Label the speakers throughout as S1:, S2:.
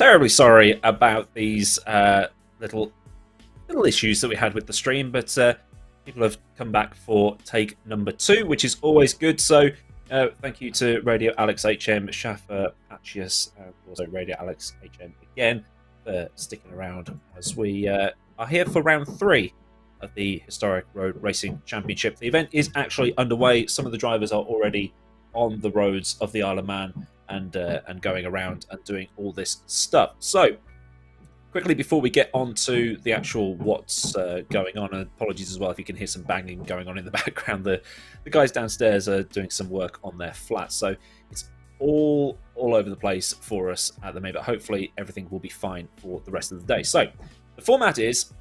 S1: terribly sorry about these little issues that we had with the stream, but people have come back for take number 2, which is always good. So thank you to Radio Alex HM, Shaffer, Patchius, and also Radio Alex HM again for sticking around as we are here for round 3 of the Historic Road Racing Championship. The event is actually underway. Some of the drivers are already on the roads of the Isle of Man and going around and doing all this stuff. So quickly, before we get on to the actual what's going on, and apologies as well if you can hear some banging going on in the background. The guys downstairs are doing some work on their flat, so it's all over the place for us at the moment, but hopefully everything will be fine for the rest of the day. So the format is,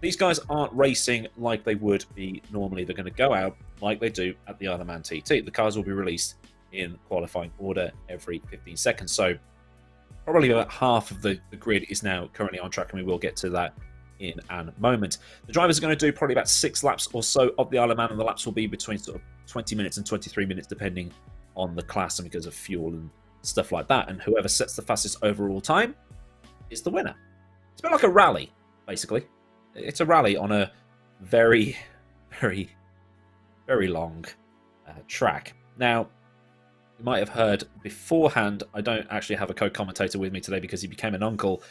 S1: these guys aren't racing like they would be normally. They're going to go out like they do at the Isle of Man TT. The cars will be released in qualifying order every 15 seconds. So probably about half of the grid is now currently on track, and we will get to that in a moment. The drivers are going to do probably about 6 laps or so of the Isle of Man, and the laps will be between sort of 20 minutes and 23 minutes, depending on the class and because of fuel and stuff like that. And whoever sets the fastest overall time is the winner. It's a bit like a rally, basically. It's a rally on a very, very, very long track. Now, you might have heard beforehand, I don't actually have a co-commentator with me today because he became an uncle.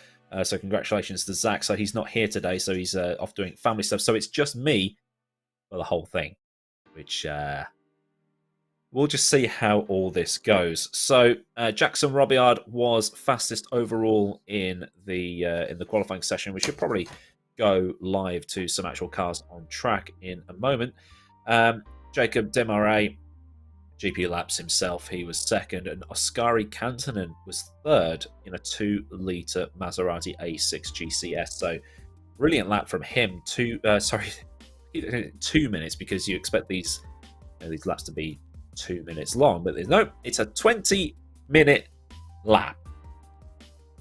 S1: So congratulations to Zach. So he's not here today, so he's off doing family stuff. So it's just me for the whole thing, which we'll just see how all this goes. So Jackson Robillard was fastest overall in the qualifying session. We should probably go live to some actual cars on track in a moment. Jacob Demarais, GP laps himself, he was second, and Oskari Kantonen was third in a 2-litre Maserati A6 GCS. So brilliant lap from him. 2 minutes, because you expect these laps to be 2 minutes long, but no, it's a 20-minute lap.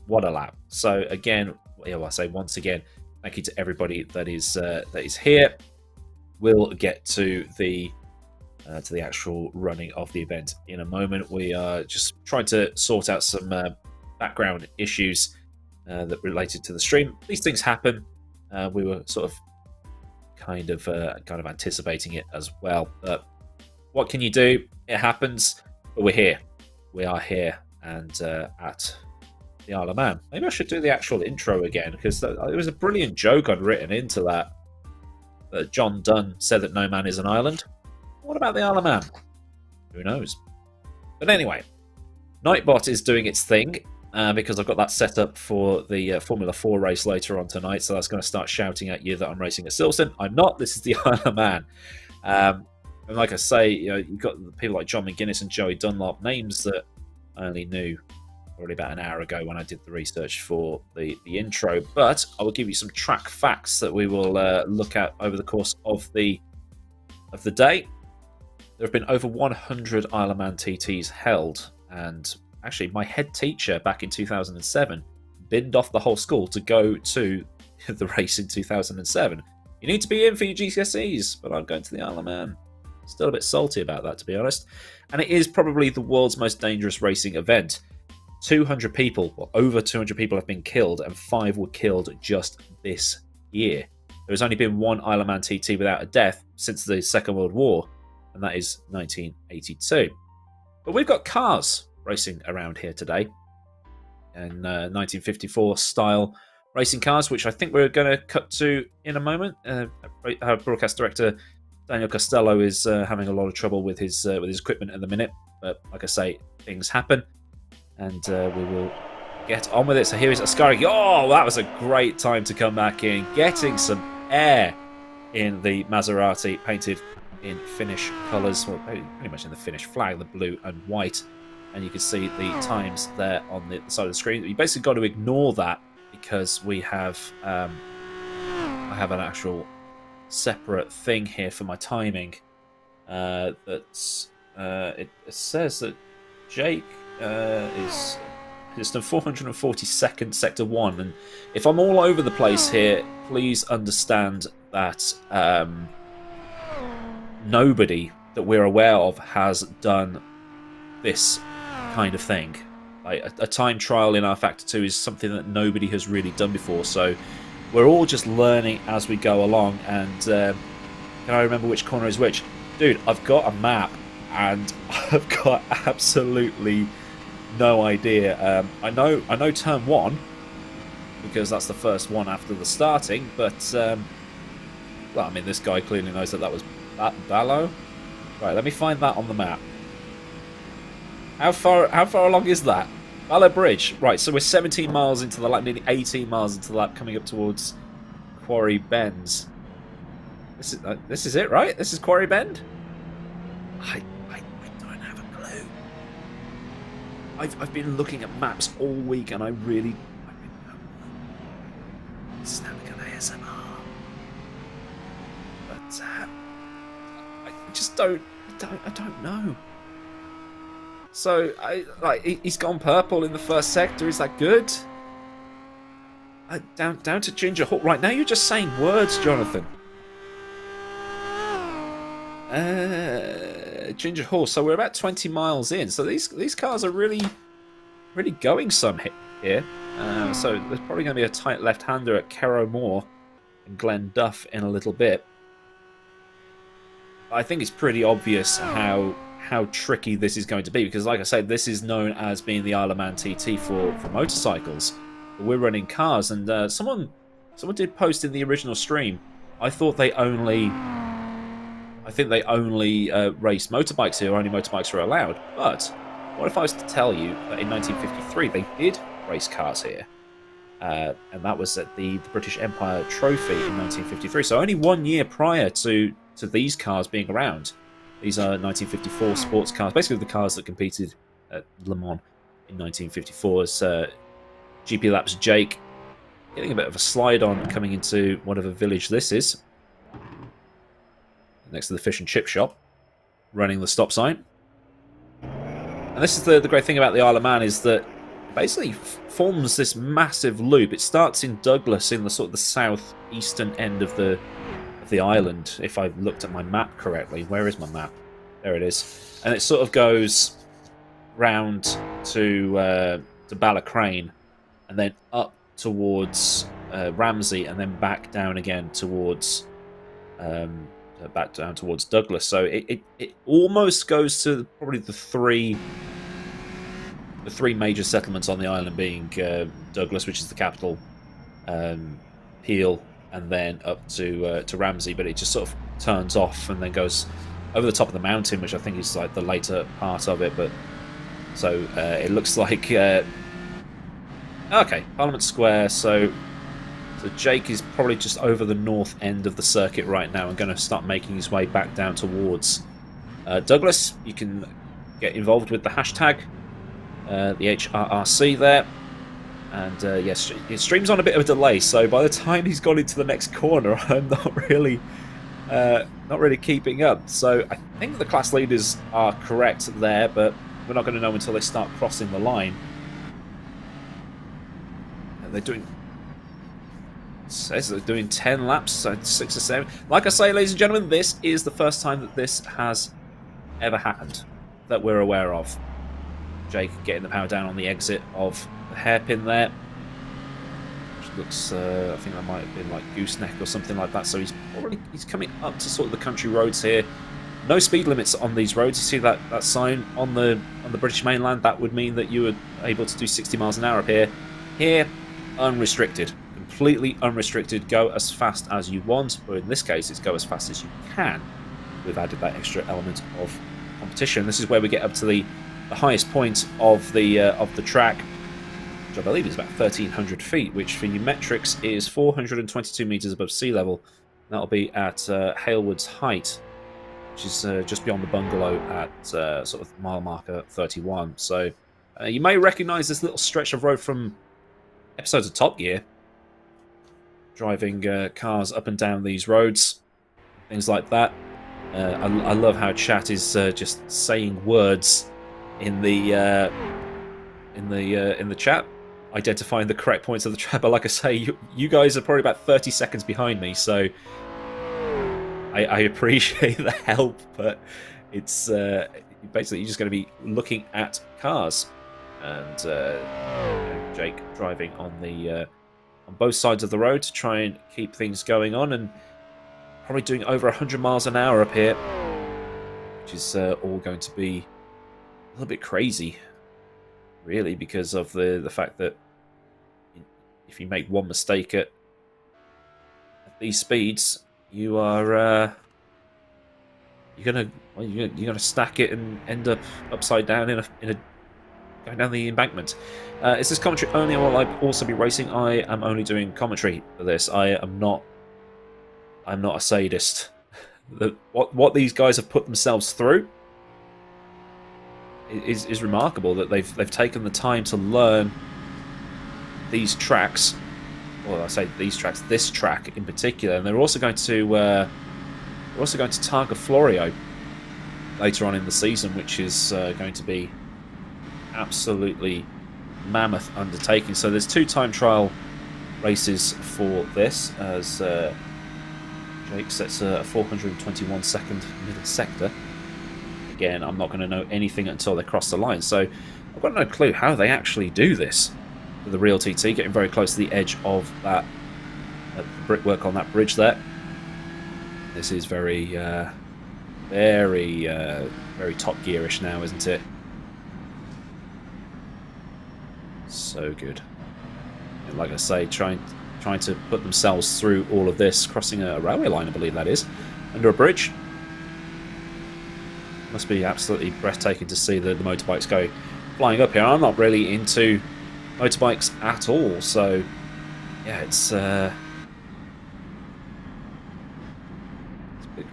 S1: What a lap! So again, I say once again, thank you to everybody that is here. We'll get to the actual running of the event in a moment. We are just trying to sort out some background issues that related to the stream. These things happen. We were sort of kind of anticipating it as well. But what can you do? It happens. But we're here. We are here and at the Isle of Man. Maybe I should do the actual intro again, because it was a brilliant joke I'd written into that. John Dunn said that no man is an island. What about the Isle of Man? Who knows? But anyway, Nightbot is doing its thing because I've got that set up for the Formula 4 race later on tonight, so that's going to start shouting at you that I'm racing at Silverstone. I'm not. This is the Isle of Man. And like I say, you've got people like John McGuinness and Joey Dunlop, names that I only knew already about an hour ago when I did the research for the intro. But I will give you some track facts that we will look at over the course of the day. There have been over 100 Isle of Man TTs held, and actually my head teacher back in 2007 binned off the whole school to go to the race in 2007. You need to be in for your GCSEs, but I'm going to the Isle of Man. Still a bit salty about that, to be honest. And it is probably the world's most dangerous racing event. 200 people, or over 200 people have been killed, and 5 were killed just this year. There has only been one Isle of Man TT without a death since the Second World War, and that is 1982. But we've got cars racing around here today, and 1954 style racing cars, which I think we're going to cut to in a moment. Our broadcast director Daniel Costello is having a lot of trouble with his equipment at the minute, but like I say, things happen, and we will get on with it. So here is Ascari. Oh, that was a great time to come back in, getting some air in the Maserati, painted in Finnish colours, well, pretty much in the Finnish flag, the blue and white, and you can see the times there on the side of the screen. You basically got to ignore that because we have I have an actual separate thing here for my timing. It says that Jake is the 442nd sector 1, and if I'm all over the place here, please understand that nobody that we're aware of has done this kind of thing. like a time trial in our Factor 2 is something that nobody has really done before. So we're all just learning as we go along. And can I remember which corner is which? Dude, I've got a map and I've got absolutely no idea. I know turn 1 because that's the first one after the starting. But well, I mean, this guy clearly knows that was Ballo. Right, let me find that on the map. How far along is that? Ballo Bridge. Right, so we're 17 miles into the lap, nearly 18 miles into the lap, coming up towards Quarry Bends. This is it, right? This is Quarry Bend? I don't have a clue. I've been looking at maps all week, and I really don't know. This is now become ASMR. But I just don't know. So he's gone purple in the first sector. Is that good? Down to Ginger Hall. Right, now you're just saying words, Jonathan. Ginger Hall. So we're about 20 miles in. So these cars are really going some here. So there's probably going to be a tight left-hander at Kerrow Moor and Glen Duff in a little bit. I think it's pretty obvious how tricky this is going to be, because like I said, this is known as being the Isle of Man TT for motorcycles. But we're running cars, and someone did post in the original stream. I think they only race motorbikes here, only motorbikes are allowed. But what if I was to tell you that in 1953 they did race cars here? And that was at the British Empire Trophy in 1953. So only 1 year prior to these cars being around. These are 1954 sports cars, basically the cars that competed at Le Mans in 1954. As GP Laps Jake getting a bit of a slide on coming into whatever village this is. Next to the fish and chip shop, running the stop sign. And this is the great thing about the Isle of Man, is that it basically forms this massive loop. It starts in Douglas in the sort of the southeastern end of the island, if I've looked at my map correctly. Where is my map? There it is. And it sort of goes round to Ballacrane, and then up towards Ramsey, and then back down again towards Douglas. So it almost goes to probably the three major settlements on the island, being Douglas, which is the capital, Peel, and then up to Ramsey. But it just sort of turns off and then goes over the top of the mountain, which I think is like the later part of it. But so it looks like okay, Parliament Square. So Jake is probably just over the north end of the circuit right now and going to start making his way back down towards Douglas. You can get involved with the hashtag, the HRRC there. And yes, it streams on a bit of a delay, so by the time he's gone into the next corner, I'm not really keeping up. So I think the class leaders are correct there, but we're not going to know until they start crossing the line. And they're doing... It says they're doing 10 laps, so 6 or 7. Like I say, ladies and gentlemen, this is the first time that this has ever happened that we're aware of. Jake getting the power down on the exit of the hairpin there, which looks, I think that might have been like Gooseneck or something like that. So he's coming up to sort of the country roads here. No speed limits on these roads. You see that sign on the British mainland? That would mean that you were able to do 60 miles an hour up here. Here, unrestricted, completely unrestricted. Go as fast as you want, but in this case, it's go as fast as you can. We've added that extra element of competition. This is where we get up to the highest point of the track, which I believe is about 1,300 feet, which for metrics is 422 meters above sea level. That'll be at Halewood's Height, which is just beyond the bungalow at sort of mile marker 31. So you may recognize this little stretch of road from episodes of Top Gear, driving cars up and down these roads, things like that. I love how chat is just saying words in the chat, identifying the correct points of the track. But like I say, you guys are probably about 30 seconds behind me, so I appreciate the help. But it's basically you're just going to be looking at cars. and Jake driving on the on both sides of the road to try and keep things going on, and probably doing over 100 miles an hour up here, which is all going to be a little bit crazy, really, because of the fact that if you make one mistake at these speeds, you are you're gonna stack it and end up upside down in a going down the embankment. Is this commentary only, or will I also be racing? I am only doing commentary for this. I'm not a sadist. What these guys have put themselves through is remarkable. That they've taken the time to learn these tracks. Well, I say these tracks, this track in particular, and they're also going to target Florio later on in the season, which is going to be absolutely mammoth undertaking. So there's 2 time trial races for this, as Jake sets a 421 second middle sector. Again, I'm not going to know anything until they cross the line, so I've got no clue how they actually do this with the real TT, getting very close to the edge of that brickwork on that bridge there. This is very Top Gearish now, isn't it? So good. And like I say, trying to put themselves through all of this, crossing a railway line, I believe that is, under a bridge. Must be absolutely breathtaking to see the motorbikes go flying up here. I'm not really into motorbikes at all, so yeah, it's a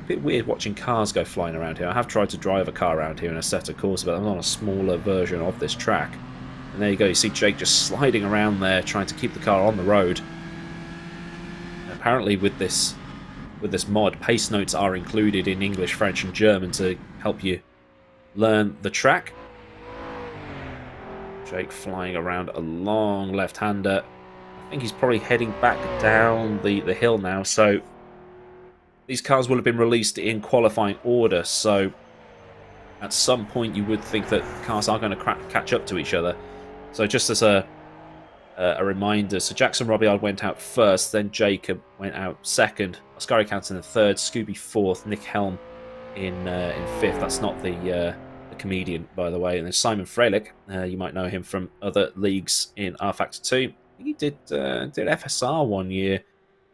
S1: bit weird watching cars go flying around here. I have tried to drive a car around here in a set of course, but I'm on a smaller version of this track. And there you go, you see Jake just sliding around there, trying to keep the car on the road. Apparently with this mod, pace notes are included in English, French and German to help you learn the track. Jake flying around a long left-hander. I think he's probably heading back down the hill now, so these cars will have been released in qualifying order, so at some point you would think that cars are going to catch up to each other. So just as a reminder, so Jackson Robillard went out first, then Jacob went out second, Oscar Canton in third, Scooby fourth, Nick Helm in fifth. That's not the comedian, by the way. And then Simon Freilich, you might know him from other leagues in R Factor 2. I think he did FSR one year,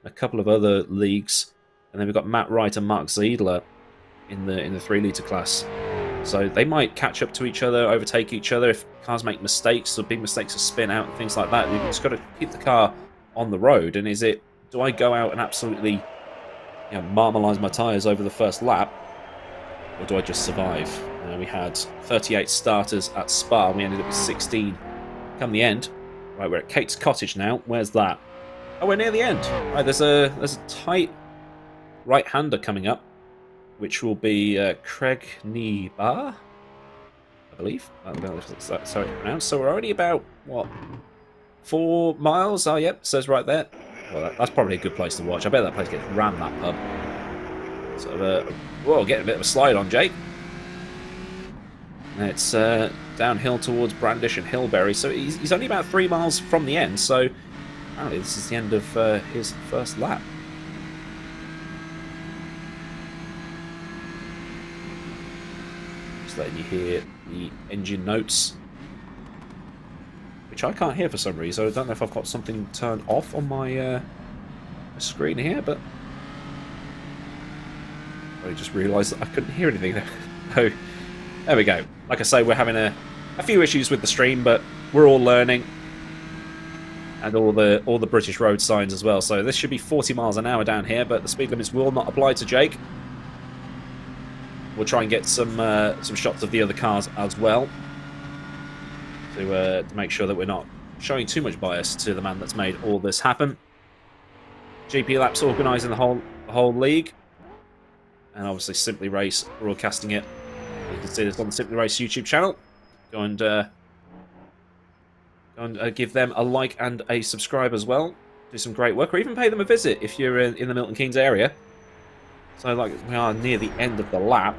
S1: a couple of other leagues. And then we've got Matt Wright and Mark Ziedler in the 3-litre class. So they might catch up to each other, overtake each other if cars make mistakes, or big mistakes of spin out and things like that. You've just got to keep the car on the road. And do I go out and absolutely marmalise my tyres over the first lap, or do I just survive? We had 38 starters at Spa. We ended up with 16 come the end. Right, we're at Kate's Cottage now. Where's that? Oh, we're near the end. Right, there's a tight right-hander coming up, which will be Craig Nibar, I believe. I don't know if that's how it's pronounced. So we're already about, what, 4 miles? Oh, yep, says right there. Well, that's probably a good place to watch. I bet that place gets rammed, that pub. So, whoa, getting a bit of a slide on, Jake. And it's downhill towards Brandish and Hilberry. So he's only about 3 miles from the end. So apparently this is the end of his first lap. Just letting you hear the engine notes, which I can't hear for some reason. I don't know if I've got something turned off on my screen here, but I just realised that I couldn't hear anything there. So there we go. Like I say, we're having a few issues with the stream, but we're all learning, and all the British road signs as well. So this should be 40 miles an hour down here, but the speed limits will not apply to Jake. We'll try and get some shots of the other cars as well to make sure that we're not showing too much bias to the man that's made all this happen. GP Laps organising the whole league, and obviously Simply Race broadcasting it. You can see this on the Simply Race YouTube channel. Go and give them a like and a subscribe as well. Do some great work, or even pay them a visit if you're in the Milton Keynes area. So, like, we are near the end of the lap.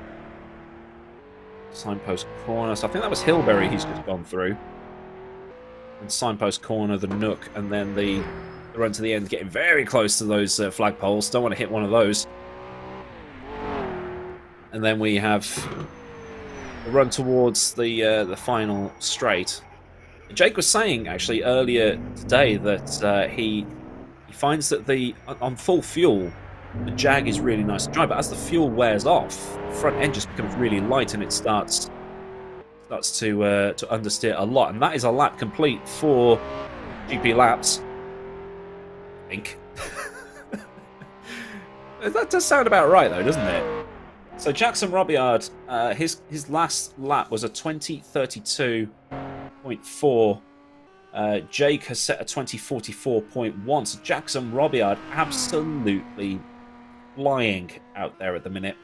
S1: Signpost corner. So I think that was Hilberry he's just gone through. signpost corner, the nook, and then the run to the end, getting very close to those flagpoles. Don't want to hit one of those. And then we have the run towards the final straight. Jake was saying actually earlier today that he finds that on full fuel, the Jag is really nice to drive, but as the fuel wears off, the front end just becomes really light and it starts to understeer a lot. And that is a lap complete for GP Laps. I think. That does sound about right though, doesn't it? So Jackson Robillard, his last lap was a 20:32.4. Jake has set a 20:44.1. So Jackson Robillard absolutely flying out there at the minute.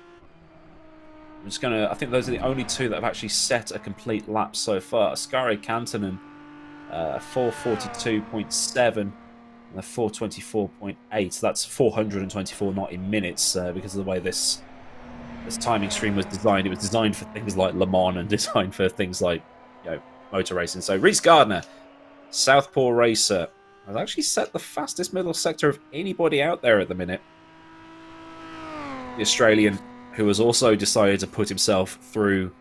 S1: I think those are the only two that have actually set a complete lap so far. Askari Kantonen, 4:42.7 and a 4:24.8. So that's 424, not in minutes, because of the way this timing stream was designed. It was designed for things like Le Mans and designed for things like, motor racing. So Reese Gardner, Southpaw racer, has actually set the fastest middle sector of anybody out there at the minute. The Australian, who has also decided to put himself through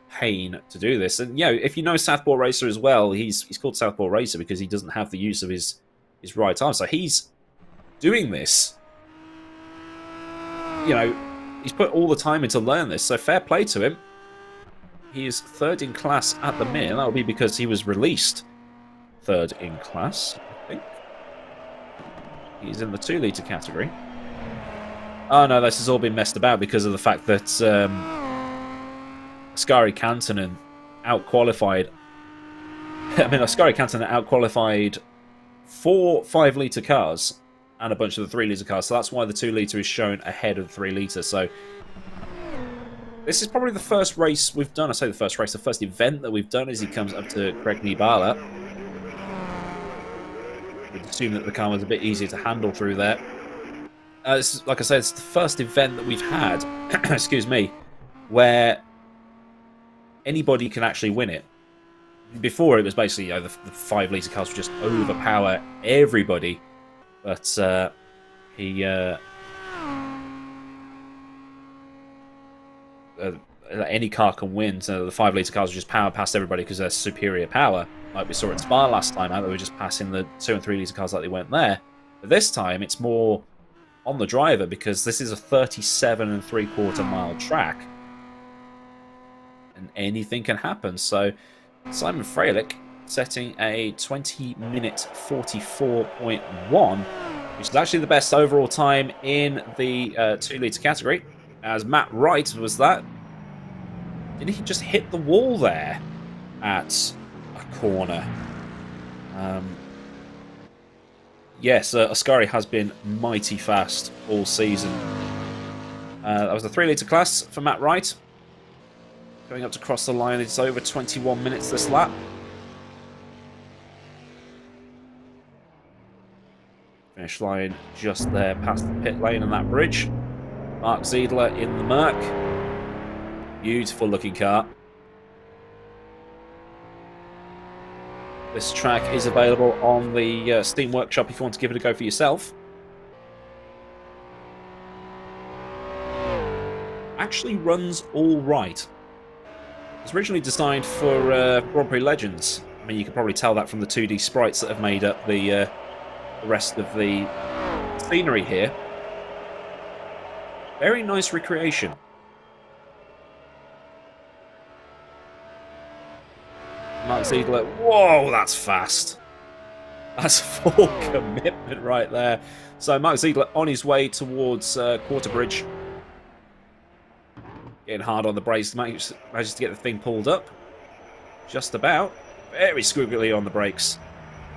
S1: pain to do this. And, if you know Southpaw racer as well, he's called Southpaw racer because he doesn't have the use of his right arm. So he's doing this. He's put all the time in to learn this, so fair play to him. He is third in class at the minute. That'll be because he was released third in class, I think. He's in the 2-litre category. Oh no, this has all been messed about because of the fact that Askari Kantonen outqualified. Askari Kantonen outqualified 4 5-litre cars and a bunch of the 3-litre cars, so that's why the 2-litre is shown ahead of the 3-litre. So this is probably the first race we've done. I say the first race, the first event that we've done as he comes up to Craig Nibala. We'd assume that the car was a bit easier to handle through there. Like I said, it's the first event that we've had, excuse me, where anybody can actually win it. Before, it was basically, the 5-litre cars would just overpower everybody. But any car can win. So the 5-litre cars will just power past everybody because they're superior power. Like we saw at Spa last time out, they were just passing the 2 and 3-litre cars like they went there. But this time, it's more on the driver because this is a 37 3/4 mile track. And anything can happen. So Simon Freilich setting a 20:44.1, which is actually the best overall time in the 2-litre category. As Matt Wright was that. Didn't he just hit the wall there at a corner? Yes, Askari has been mighty fast all season. That was the 3-litre class for Matt Wright. Going up to cross the line, it's over 21 minutes this lap. Finish line just there past the pit lane and that bridge. Mark Ziedler in the Merc. Beautiful looking car. This track is available on the Steam Workshop if you want to give it a go for yourself. Actually runs all right. It was originally designed for Grand Prix Legends. I mean, you can probably tell that from the 2D sprites that have made up the rest of the scenery here. Very nice recreation. Mark Ziegler, whoa, that's fast. That's full commitment right there. So Mark Ziegler on his way towards Quarter Bridge. Getting hard on the brakes, manages to get the thing pulled up. Just about. Very squiggly on the brakes.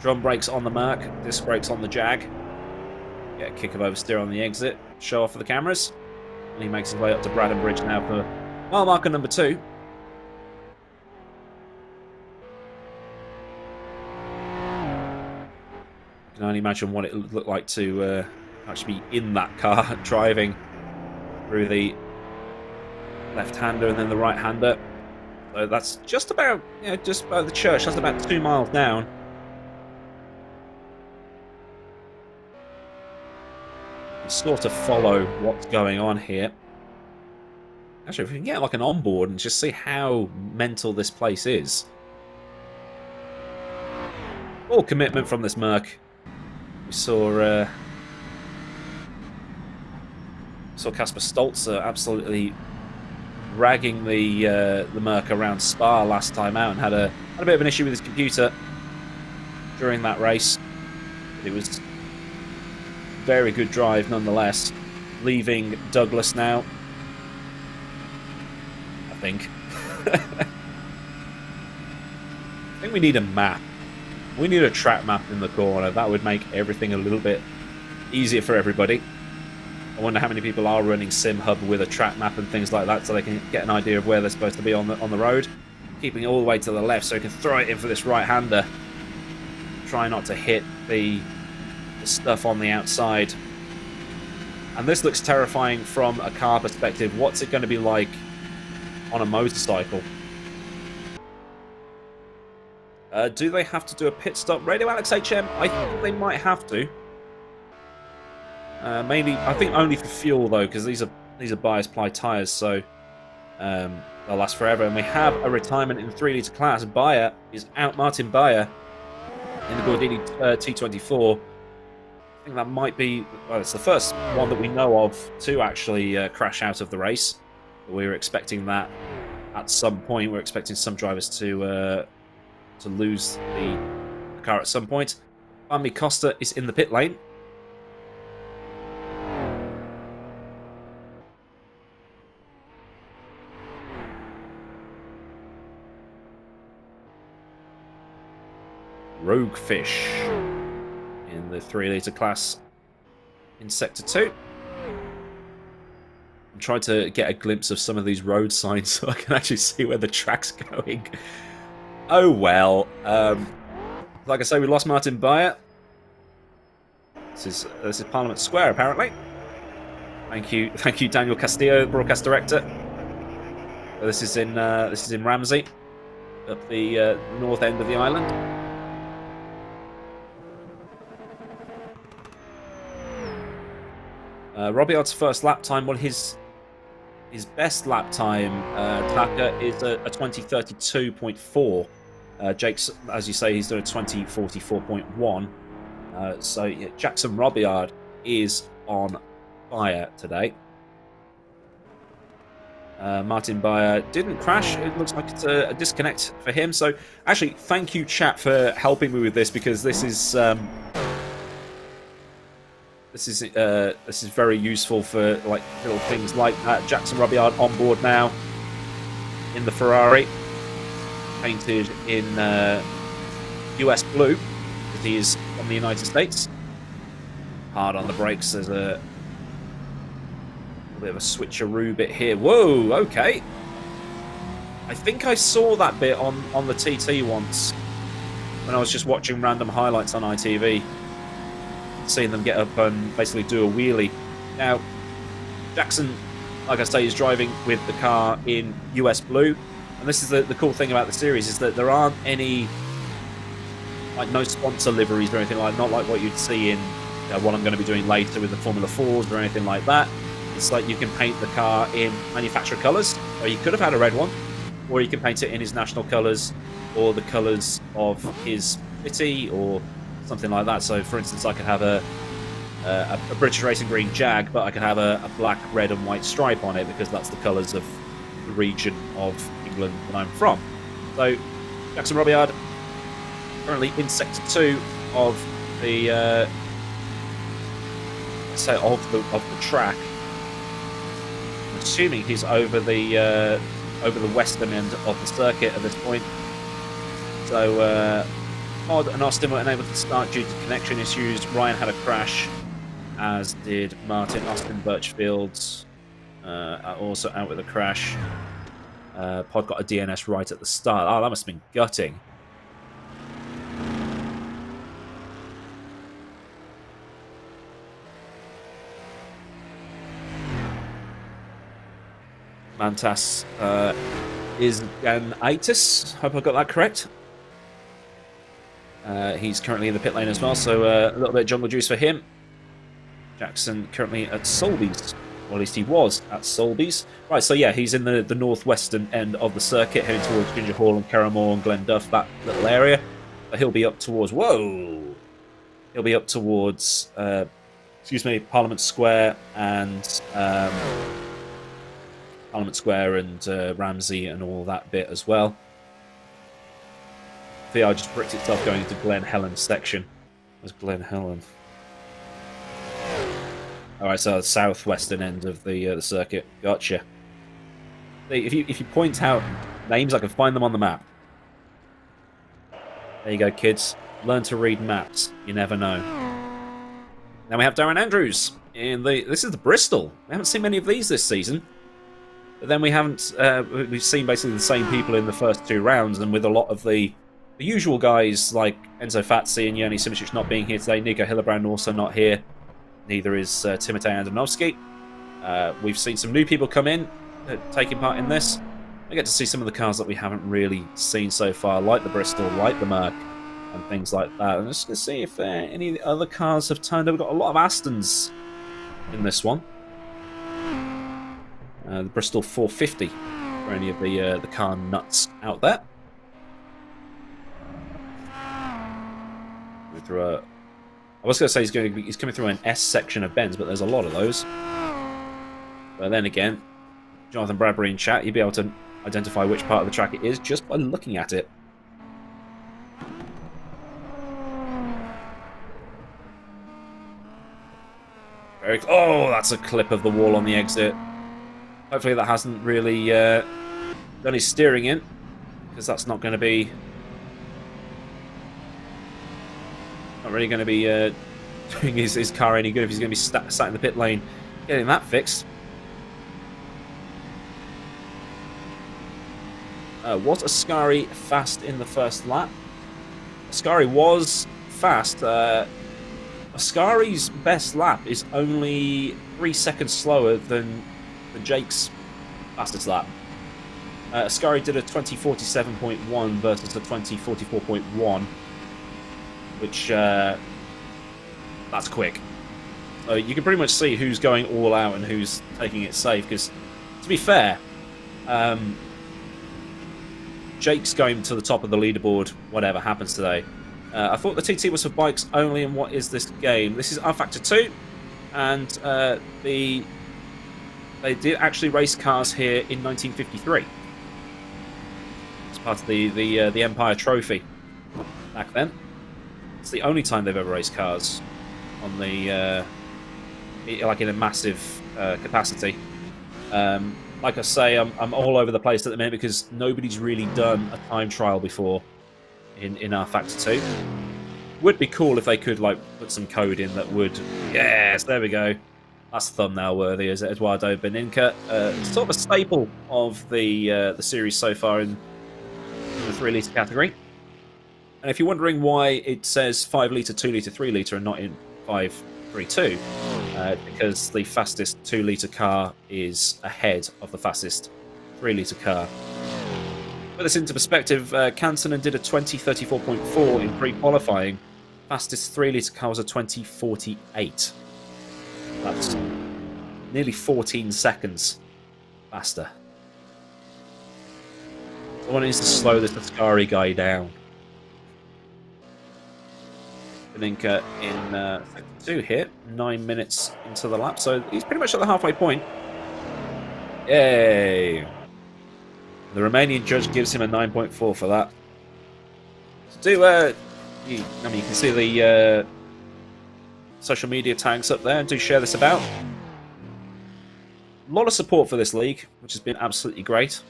S1: Drum brakes on the Merc, disc brakes on the Jag. Get a kick of oversteer on the exit. Show off for the cameras. And he makes his way up to Braddon Bridge now for mile marker number 2. I can only imagine what it looked like to actually be in that car, driving through the left-hander and then the right-hander. So that's just about, just about the church. That's about 2 miles down. sort of follow what's going on here. Actually, if we can get like an onboard and just see how mental this place is. All commitment from this Merc. We saw Casper Stolzer absolutely ragging the Merc around Spa last time out, and had a bit of an issue with his computer during that race. But it was very good drive nonetheless. Leaving Douglas now, I think. I think we need a map. We need a track map in the corner. That would make everything a little bit easier for everybody. I wonder how many people are running SimHub with a track map and things like that, so they can get an idea of where they're supposed to be on the road. Keeping it all the way to the left so he can throw it in for this right-hander. Try not to hit the stuff on the outside. And this looks terrifying from a car perspective. What's it going to be like on a motorcycle? Do they have to do a pit stop? Radio Alex HM, I think they might have to. Mainly, I think only for fuel though, because these are bias-ply tyres, so they'll last forever. And we have a retirement in the 3 litre class. Bayer is out. Martin Bayer in the Gordini T24. I think that might be, well, it's the first one that we know of to actually crash out of the race. We were expecting that at some point. We're expecting some drivers to lose the car at some point. Bambi Costa is in the pit lane. Roguefish in the 3 litre class in Sector 2. I'm trying to get a glimpse of some of these road signs so I can actually see where the track's going. Oh well. Like I say, we lost Martin Bayer. This is Parliament Square, apparently. Thank you, Daniel Castillo, broadcast director. This is in Ramsey, up the north end of the island. Robiard's first lap time, well, his best lap time, Taka, is a 20:32.4. Jake's, as you say, he's doing a 20:44.1. So yeah, Jackson Robiard is on fire today. Martin Bayer didn't crash. It looks like it's a disconnect for him. So actually, thank you, chat, for helping me with this, because this is very useful for like little things like that. Jackson Robiard on board now in the Ferrari, painted in US blue, because he is from the United States. Hard on the brakes. There's a bit of a switcheroo bit here. Whoa, okay. I think I saw that bit on the TT once when I was just watching random highlights on ITV. Seeing them get up and basically do a wheelie. Now, Jackson, like I say, is driving with the car in US blue, and this is the cool thing about the series, is that there aren't any, like, no sponsor liveries or anything like, not like what you'd see in what I'm going to be doing later with the Formula 4s or anything like that. It's like you can paint the car in manufacturer colours, or you could have had a red one, or you can paint it in his national colours or the colours of his city or something like that. So, for instance, I could have a British Racing Green Jag, but I could have a black, red and white stripe on it, because that's the colours of the region of England that I'm from. So, Jackson Robiard currently in Sector 2 of the of the track. I'm assuming he's over the western end of the circuit at this point. So Mod and Austin were unable to start due to connection issues. Ryan had a crash, as did Martin. Austin Birchfield also out with a crash. Pod got a DNS right at the start. Oh, that must have been gutting. Mantas is Ganitis. Hope I got that correct. He's currently in the pit lane as well, so a little bit of jungle juice for him. Jackson currently at Solby's. Or at least he was at Solby's. Right, so yeah, he's in the northwestern end of the circuit, heading towards Ginger Hall and Carramore and Glenduff, that little area. But he'll be up towards... Whoa! He'll be up towards... Parliament Square and... Parliament Square and Ramsey and all that bit as well. VR just bricked itself going into Glen Helen's section. Where's Glen Helen? Alright, so the southwestern end of the circuit. Gotcha. If you point out names, I can find them on the map. There you go, kids. Learn to read maps. You never know. Now we have Darren Andrews in the... This is the Bristol. We haven't seen many of these this season. But then we haven't... we've seen basically the same people in the first 2 rounds, and with a lot of the usual guys like Enzo Fazzi and Yoni Simicic not being here today. Nico Hillebrand also not here. Neither is Timotej Andonovski. We've seen some new people come in, taking part in this. I get to see some of the cars that we haven't really seen so far, like the Bristol, like the Merc, and things like that. I'm just going to see if any other cars have turned up. We've got a lot of Astons in this one. The Bristol 450 for any of the car nuts out there. I was going to say he's coming through an S section of Benz, but there's a lot of those. But then again, Jonathan Bradbury in chat, you'd be able to identify which part of the track it is just by looking at it. Oh, that's a clip of the wall on the exit. Hopefully that hasn't really done his steering in, because that's not going to be... Not really going to be doing his car any good if he's going to be sat in the pit lane getting that fixed. Was Ascari fast in the first lap? Ascari was fast. Ascari's best lap is only 3 seconds slower than Jake's fastest lap. Ascari did a 20:47.1 versus a 20:44.1. Which, that's quick. So you can pretty much see who's going all out and who's taking it safe, because, to be fair, Jake's going to the top of the leaderboard, whatever happens today. I thought the TT was for bikes only, and what is this game? This is R-Factor 2, and they did actually race cars here in 1953. It's part of the Empire Trophy back then. It's the only time they've ever raced cars on the like in a massive capacity. Like I say, I'm all over the place at the minute because nobody's really done a time trial before in R-Factor 2. Would be cool if they could like put some code in that would... Yes, there we go. That's thumbnail worthy, is it? Eduardo Beninca. Sort of a staple of the series so far in the 3 litre category. And if you're wondering why it says 5 litre, 2 litre, 3 litre and not in 5.32, because the fastest 2 litre car is ahead of the fastest 3 litre car. Put this into perspective, Kansanen did a 20:34.4 in pre-qualifying. Fastest 3 litre car was a 20:48. That's nearly 14 seconds faster. Someone needs to slow this Ascari guy down. Beninca in sector 2 here, 9 minutes into the lap, so he's pretty much at the halfway point. Yay! The Romanian judge gives him a 9.4 for that. So you can see the social media tags up there, and do share this about. A lot of support for this league, which has been absolutely great.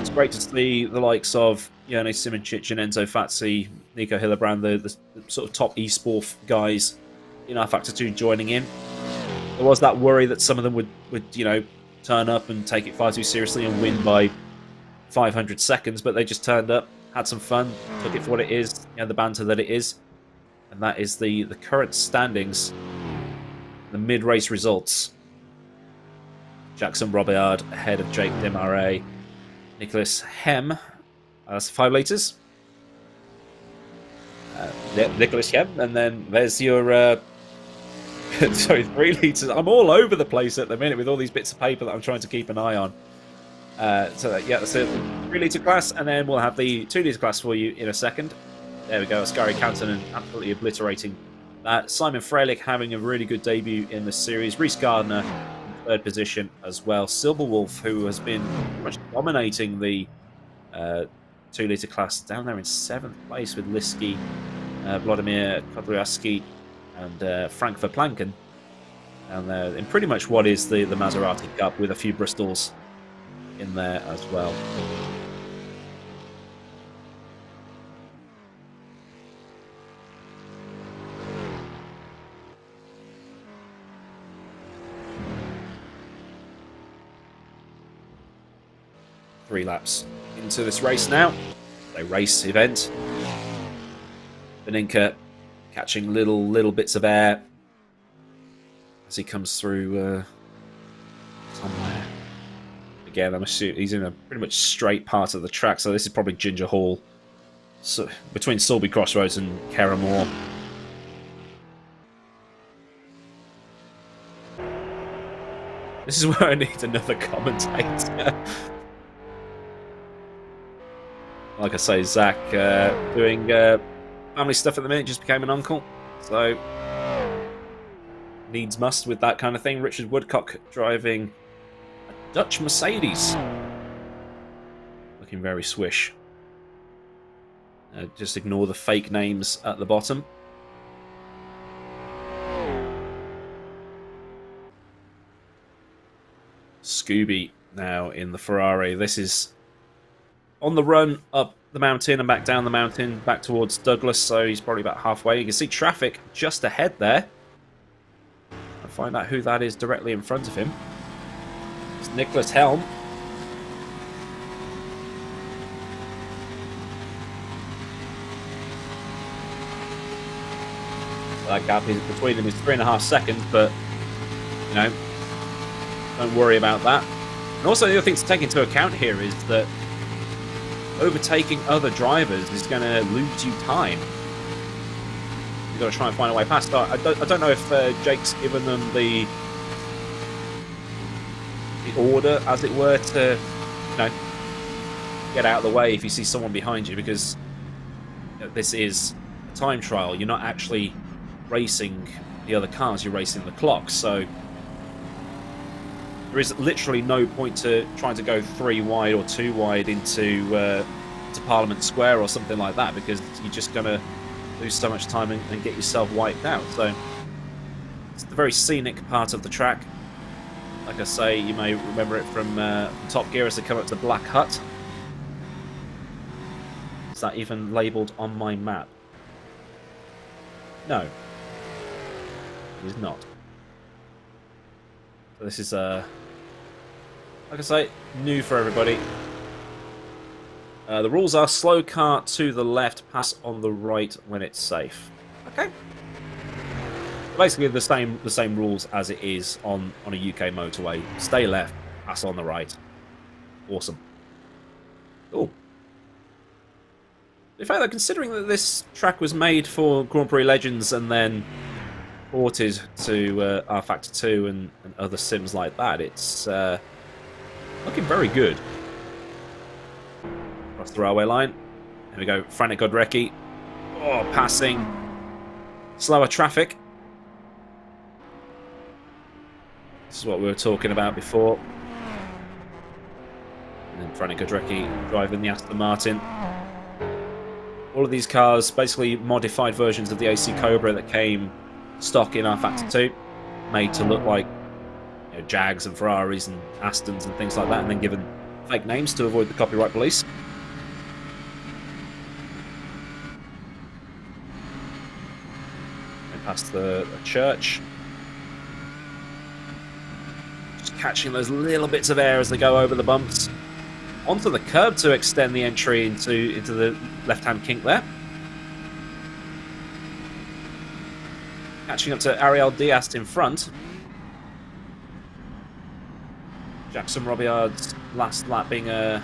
S1: It's great to see the likes of Jone Simoncic and Enzo Fazzi, Nico Hillebrand, the sort of top eSport guys in R-Factor 2 joining in. There was that worry that some of them would turn up and take it far too seriously and win by 500 seconds, but they just turned up, had some fun, took it for what it is, the banter that it is. And that is the current standings, the mid-race results. Jackson Robillard ahead of Jake Desmarais. Nicholas Hem, that's 5 litres. Nicholas Hem, and then there's your Sorry, 3 litres. I'm all over the place at the minute with all these bits of paper that I'm trying to keep an eye on. So yeah, that's a 3-litre class, and then we'll have the 2-litre class for you in a second. There we go, Ascari Cantonen absolutely obliterating that. Simon Freilich having a really good debut in the series. Reece Gardner in 3rd position as well. Silberwolf, who has been pretty much dominating the 2-litre class, down there in 7th place with Liski, Vladimir Kodryavsky, and Frank Verplanken. And in pretty much what is the Maserati Cup, with a few Bristols in there as well. Three laps into this race now. A race event. Beninka catching little bits of air as he comes through somewhere. Again, I'm assuming he's in a pretty much straight part of the track, so this is probably Ginger Hall, so between Sulby Crossroads and Kerramore. This is where I need another commentator. Like I say, Zach doing family stuff at the minute, just became an uncle, so needs must with that kind of thing. Richard Woodcock driving a Dutch Mercedes, looking very swish. Just ignore the fake names at the bottom. Scooby now in the Ferrari. This is on the run up the mountain and back down the mountain, back towards Douglas, so he's probably about halfway. You can see traffic just ahead there. I'll find out who that is directly in front of him. It's Nicholas Helm. That gap between them is 3.5 seconds, but, you know, don't worry about that. And also, the other thing to take into account here is that overtaking other drivers is going to lose you time. You've got to try and find a way past. I don't know if Jake's given them the order, as it were, to, you know, get out of the way if you see someone behind you, because this is a time trial. You're not actually racing the other cars, you're racing the clock. So there is literally no point to trying to go 3 wide or 2 wide into to Parliament Square or something like that, because you're just going to lose so much time and get yourself wiped out. So it's the very scenic part of the track. Like I say, you may remember it from Top Gear as they come up to Black Hut. Is that even labelled on my map? No. It is not. So this is like I say, new for everybody. The rules are slow car to the left, pass on the right when it's safe. Okay. Basically the same rules as it is on a UK motorway. Stay left, pass on the right. Awesome. Cool. In fact, considering that this track was made for Grand Prix Legends and then ported to R Factor 2 and other sims like that, it's looking very good. Across the railway line. There we go, Frank Godrecki. Oh, passing slower traffic. This is what we were talking about before. And then Frank Godrecki driving the Aston Martin. All of these cars, basically modified versions of the AC Cobra that came stock in R Factor 2, made to look like, you know, Jags and Ferraris and Astons and things like that, and then given fake names to avoid the copyright police. And past the church. Just catching those little bits of air as they go over the bumps. Onto the curb to extend the entry into the left-hand kink there. Catching up to Ariel Diaz in front. Jackson Robillard's last lap being a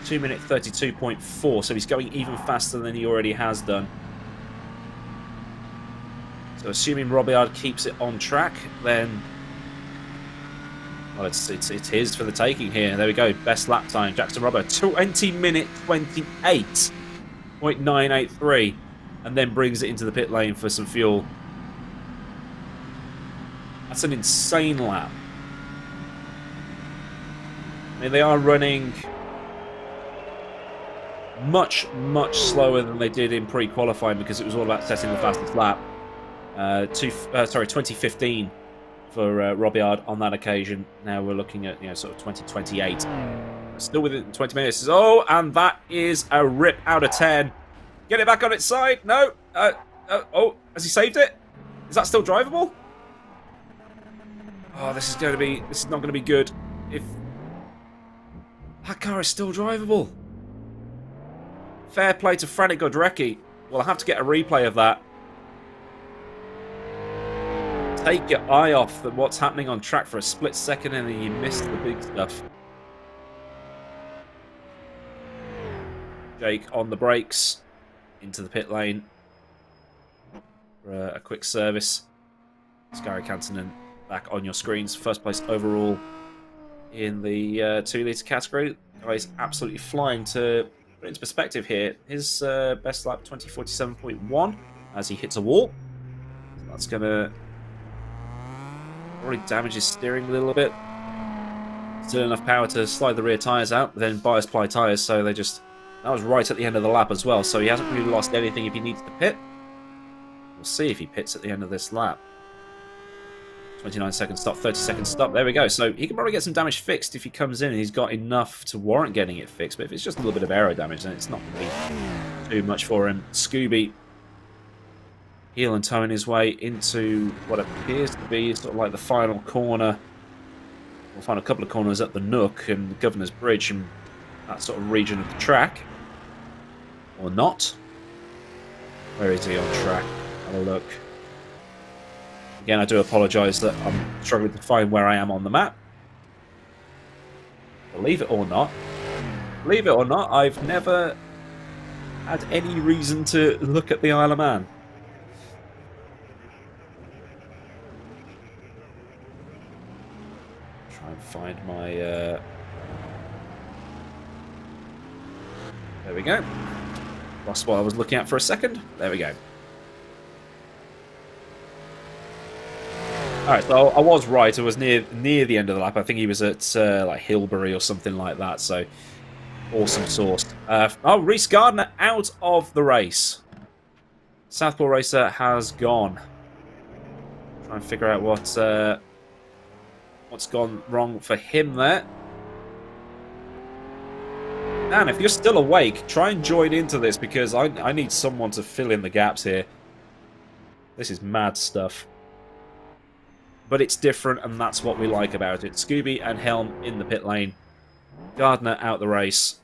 S1: 2-minute 32.4, so he's going even faster than he already has done. So assuming Robillard keeps it on track, then well, it's his for the taking here. There we go. Best lap time, Jackson Robbo, 20 minute 28.983, and then brings it into the pit lane for some fuel. That's an insane lap. I mean, they are running much slower than they did in pre-qualifying because it was all about setting the fastest lap. 2015 for Robillard on that occasion. Now we're looking at sort of 2028. Still within 20 minutes. Oh, and that is a rip out of 10. Get it back on its side. No. Oh, has he saved it? Is that still drivable? Oh, this is not going to be good. If that car is still drivable. Fair play to Frank Godrecki. Well, I'll have to get a replay of that. Take your eye off what's happening on track for a split second and then you miss the big stuff. Jake on the brakes. Into the pit lane. For a quick service. Scary Cantonen back on your screens. First place overall in the 2-litre category. Guy's absolutely flying. To put it into perspective here, his best lap 2047.1 as he hits a wall. So that's going to probably damage his steering a little bit. Still enough power to slide the rear tyres out, but then bias ply tyres, so they just... That was right at the end of the lap as well, so he hasn't really lost anything if he needs to pit. We'll see if he pits at the end of this lap. 29-second stop, 30-second stop. There we go. So he can probably get some damage fixed if he comes in and he's got enough to warrant getting it fixed. But if it's just a little bit of aero damage, then it's not going to be too much for him. Scooby heel and toeing his way into what appears to be sort of like the final corner. We'll find a couple of corners at the Nook and the Governor's Bridge and that sort of region of the track. Or not. Where is he on track? Have a look. Again, I do apologise that I'm struggling to find where I am on the map. Believe it or not, I've never had any reason to look at the Isle of Man. Try and find my... There we go. Lost what I was looking at for a second. There we go. Alright, so I was right. It was near the end of the lap. I think he was at like Hilbury or something like that. So, awesome source. Reece Gardner out of the race. Southpaw Racer has gone. Try and figure out what's gone wrong for him there. Dan, if you're still awake, try and join into this because I need someone to fill in the gaps here. This is mad stuff. But it's different, and that's what we like about it. Scooby and Helm in the pit lane. Gardner out the race.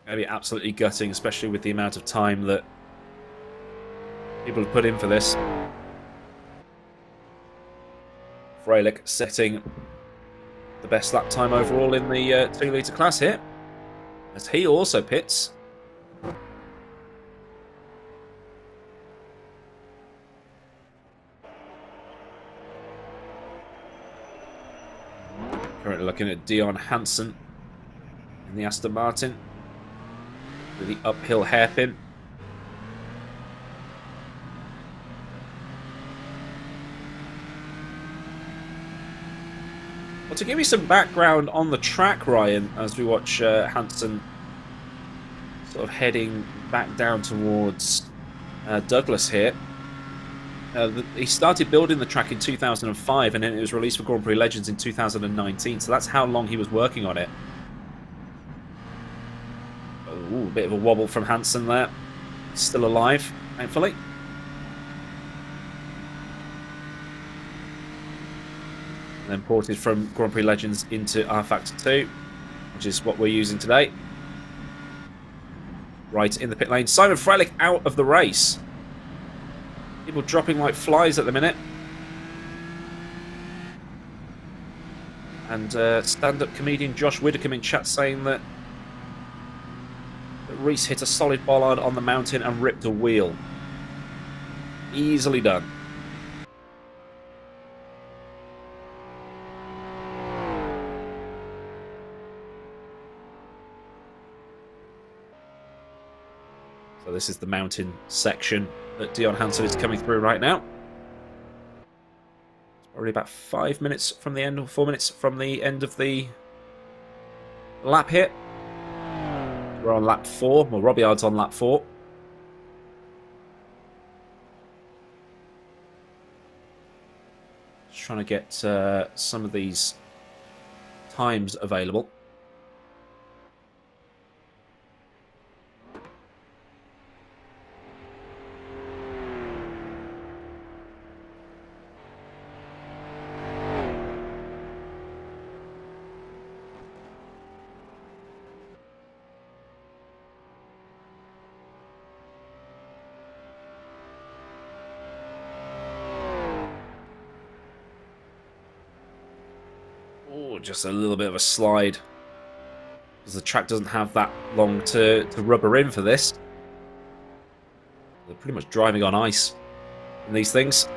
S1: Going to be absolutely gutting, especially with the amount of time that people have put in for this. Freilich setting the best lap time overall in the 2-litre class here, as he also pits. Currently looking at Dion Hansen in the Aston Martin with the uphill hairpin. Well, to give you some background on the track, Ryan, as we watch Hansen sort of heading back down towards Douglas here. He started building the track in 2005 and then it was released for Grand Prix Legends in 2019, so that's how long he was working on it. Ooh, a bit of a wobble from Hansen there. Still alive, thankfully. And then ported from Grand Prix Legends into R Factor 2, which is what we're using today. Right in the pit lane. Simon Freilich out of the race. People dropping like flies at the minute. And stand-up comedian Josh Widdicombe in chat saying that Reece hit a solid bollard on the mountain and ripped a wheel. Easily done. So this is the mountain section that Dion Hansen is coming through right now. It's probably about 5 minutes from the end, or 4 minutes from the end of the lap here. We're on lap 4. Well, Robillard's on lap 4. Just trying to get some of these times available. Oh, just a little bit of a slide. Because the track doesn't have that long to rubber in for this. They're pretty much driving on ice in these things.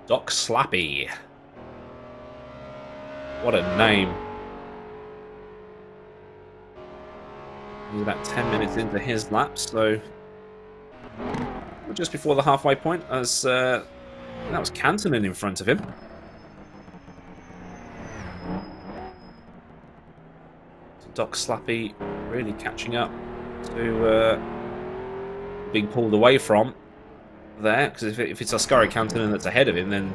S1: Doc Slappy. What a name. He's about 10 minutes into his lap, so just before the halfway point, as that was Cantonen in front of him. So Doc Slappy really catching up to being pulled away from there, because if it's Ascari Cantonen that's ahead of him, then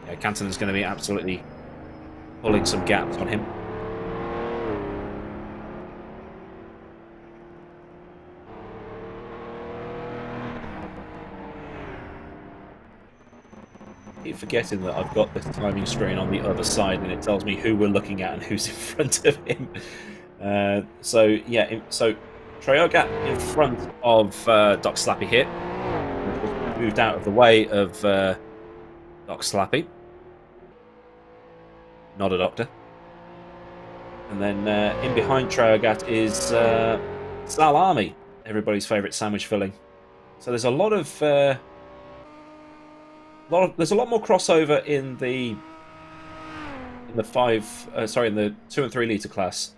S1: yeah, Cantonen's going to be absolutely pulling some gaps on him. Keep forgetting that I've got this timing screen on the other side, and it tells me who we're looking at and who's in front of him. So yeah, so Treogat in front of Doc Slappy here. Moved out of the way of Doc Slappy. Not a doctor. And then in behind Treogat is Salami, everybody's favourite sandwich filling. So there's a lot of there's a lot more crossover in the 2 and 3 litre class.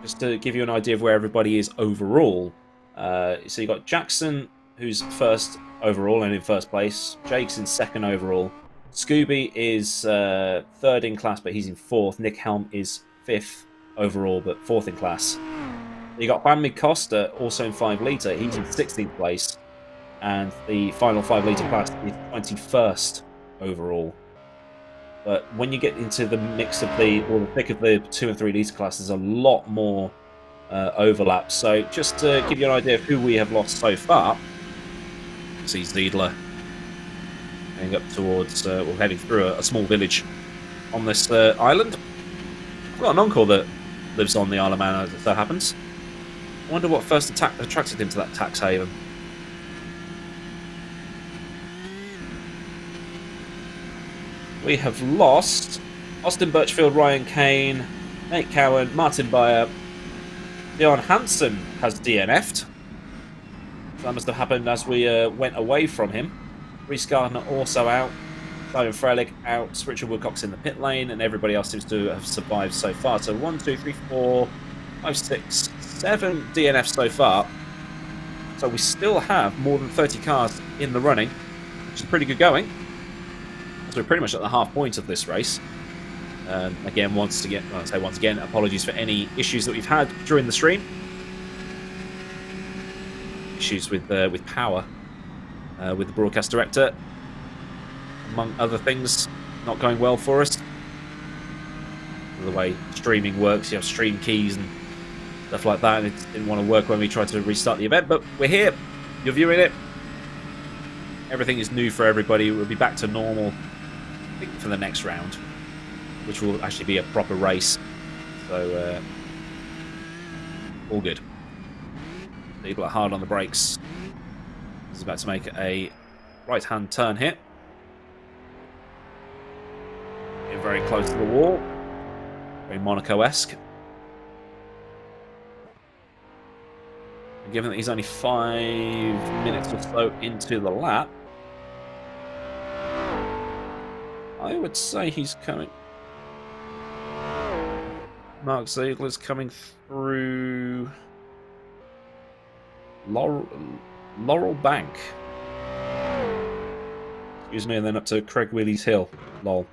S1: Just to give you an idea of where everybody is overall. So you got Jackson, who's first overall and in first place. Jake's in second overall. Scooby is third in class, but he's in fourth. Nick Helm is fifth overall, but fourth in class. You got Juan Costa, also in 5 litre. He's in 16th place. And the final 5 litre class is 21st overall. But when you get into the mix of the thick of the 2 and 3 litre class, there's a lot more overlap. So just to give you an idea of who we have lost so far, see Ziedler heading up towards, heading through a small village on this island. I've got an uncle that lives on the Isle of Man, as it so happens. I wonder what first attracted him to that tax haven. We have lost Austin Birchfield, Ryan Kane, Nate Cowan, Martin Beyer. Dion Hansen has DNF'd. So that must have happened as we went away from him. Reece Gardner also out. Simon Frelick out. Richard Woodcock's in the pit lane, and everybody else seems to have survived so far. So 1, 2, 3, 4, 5, 6, 7 DNFs so far. So we still have more than 30 cars in the running, which is pretty good going. So we're pretty much at the half point of this race. Again, once again, apologies for any issues that we've had during the stream. Issues with power, with the broadcast director, among other things, not going well for us. The way streaming works, you have stream keys and stuff like that, and it didn't want to work when we tried to restart the event. But we're here. You're viewing it. Everything is new for everybody. We'll be back to normal, I think, for the next round, which will actually be a proper race. So, all good. People are hard on the brakes. He's about to make a right-hand turn here. Getting very close to the wall. Very Monaco-esque. Given that he's only 5 minutes or so into the lap, I would say he's coming. Mark Ziegler's coming through Laurel Bank. Excuse me, and then up to Craig Willie's Hill. Lol.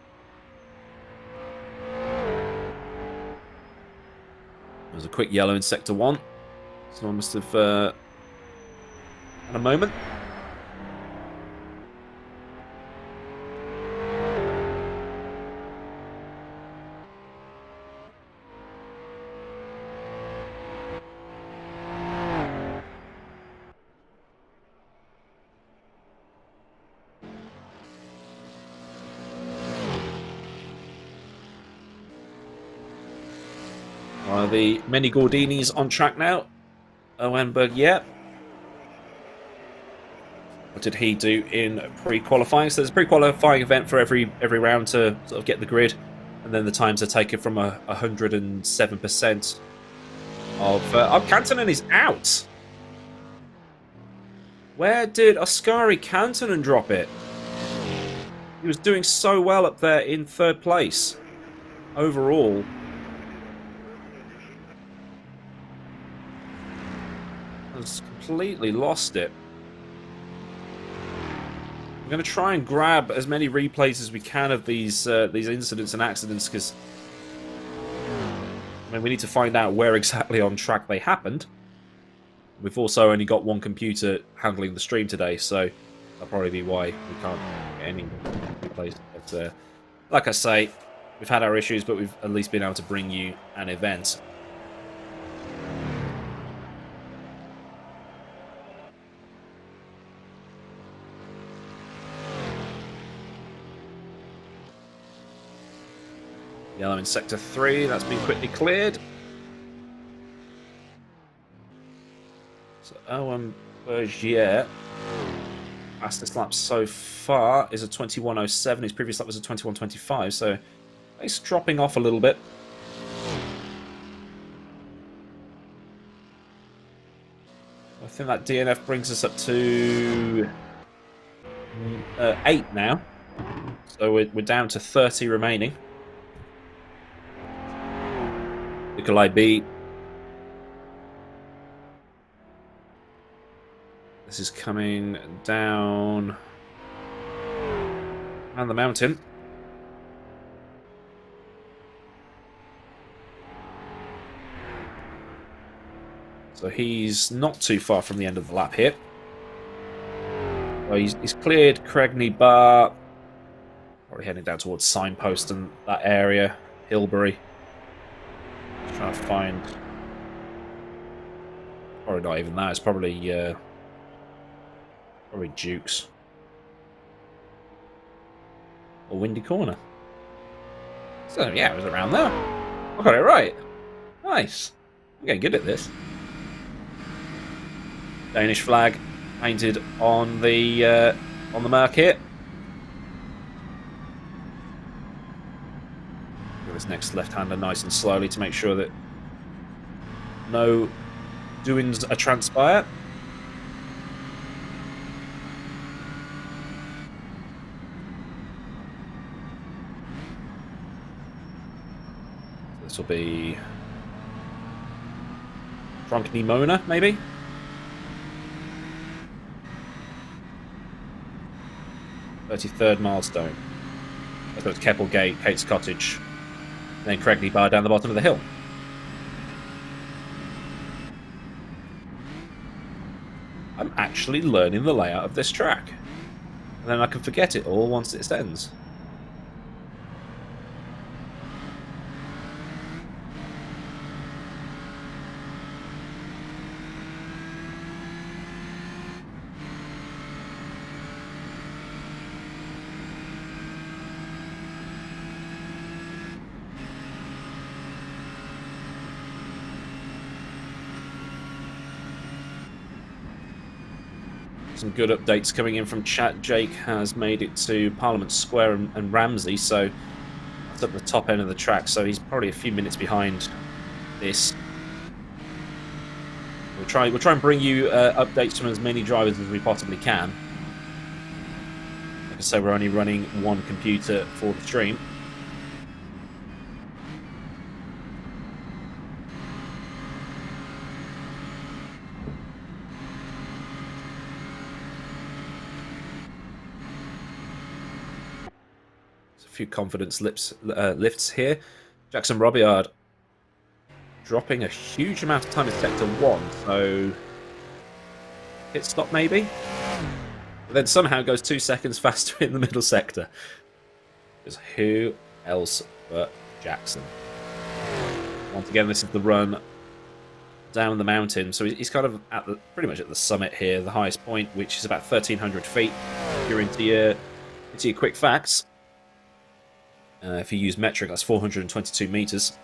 S1: There's a quick yellow in Sector 1. Someone must have had a moment. Are the many Gordinis on track now? Owenberg, yeah. What did he do in pre-qualifying? So there's a pre-qualifying event for every round to sort of get the grid, and then the times are taken from 107% of... oh, Kantonen is out! Where did Oskari Kantonen drop it? He was doing so well up there in 3rd place overall. Has completely lost it. I'm going to try and grab as many replays as we can of these incidents and accidents, because I mean, we need to find out where exactly on track they happened. We've also only got one computer handling the stream today, so that'll probably be why we can't get any replays. But like I say, we've had our issues, but we've at least been able to bring you an event. Yellow in Sector 3, that's been quickly cleared. So Owen Bergier, fastest lap so far is a 21.07. His previous lap was a 21.25, so he's dropping off a little bit. I think that DNF brings us up to 8 now. So we're down to 30 remaining. Nikolai B. This is coming down around the mountain. So he's not too far from the end of the lap here. Well, he's cleared Cregney Bar. Probably heading down towards Signpost and that area. Hilbury. Trying to find... Probably not even that. It's probably Dukes. Or Windy Corner. So, yeah, it was around there. I got it right. Nice. I'm getting good at this. Danish flag painted on the mark here. Get this next left-hander nice and slowly to make sure that no doings are transpire. This will be Drunk Nimona, maybe? .33rd milestone. So it's Keppel Gate, Kate's Cottage, and then Cregney Bar down the bottom of the hill. I'm actually learning the layout of this track. And then I can forget it all once it ends. Some good updates coming in from chat. Jake has made it to Parliament Square and Ramsey, so that's up the top end of the track, so he's probably a few minutes behind this. We'll try and bring you updates from as many drivers as we possibly can. Like I say, we're only running one computer for the stream. There's a few confidence lifts here. Jackson Robillard dropping a huge amount of time in sector 1, so pit stop maybe? But then somehow goes 2 seconds faster in the middle sector. Because who else but Jackson? Once again, this is the run down the mountain, so he's kind of at pretty much at the summit here, the highest point, which is about 1,300 feet. If you're into your quick facts, if you use metric, that's 422 meters.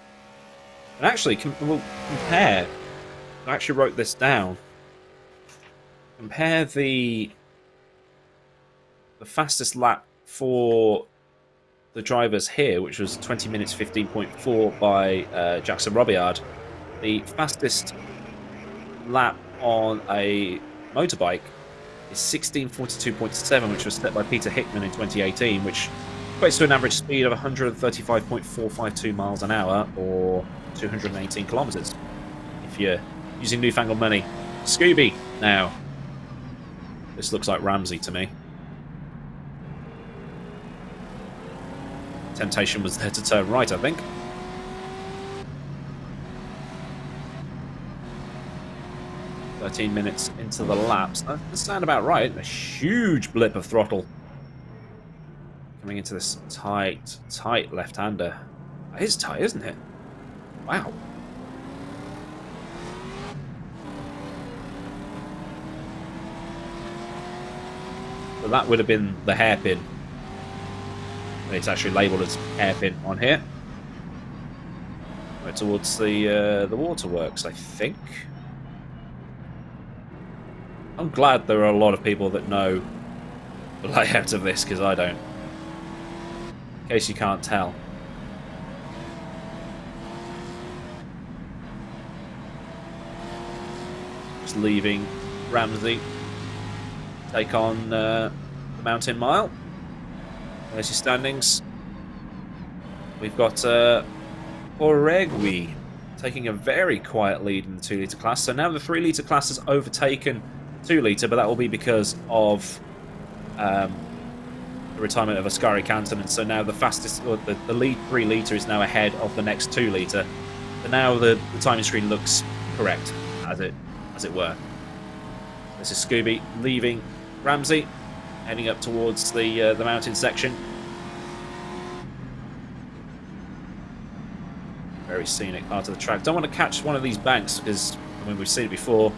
S1: And actually, we'll compare. I actually wrote this down. Compare the fastest lap for the drivers here, which was 20 minutes 15.4 by Jackson Robillard. The fastest lap on a motorbike is 16:42.7, which was set by Peter Hickman in 2018, which equates to an average speed of 135.452 miles an hour, or 218 kilometers. If you're using newfangled money. Scooby, now. This looks like Ramsey to me. Temptation was there to turn right, I think. "13 minutes into the laps." That does sound about right. A huge blip of throttle. Coming into this tight left-hander. That is tight, isn't it? Wow. So that would have been the hairpin. It's actually labelled as hairpin on here. We're towards the waterworks, I think. I'm glad there are a lot of people that know the layout of this, because I don't. In case you can't tell. Just leaving Ramsey. Take on the Mountain Mile. There's your standings. We've got Oregui taking a very quiet lead in the 2 litre class. So now the 3 litre class has overtaken 2 litre, but that will be because of the retirement of Ascari Canton. And so now the fastest, or the lead 3 litre is now ahead of the next 2 litre. But now the timing screen looks correct, as it were. This is Scooby leaving Ramsey, heading up towards the mountain section. Very scenic part of the track. Don't want to catch one of these banks because, I mean, we've seen it before,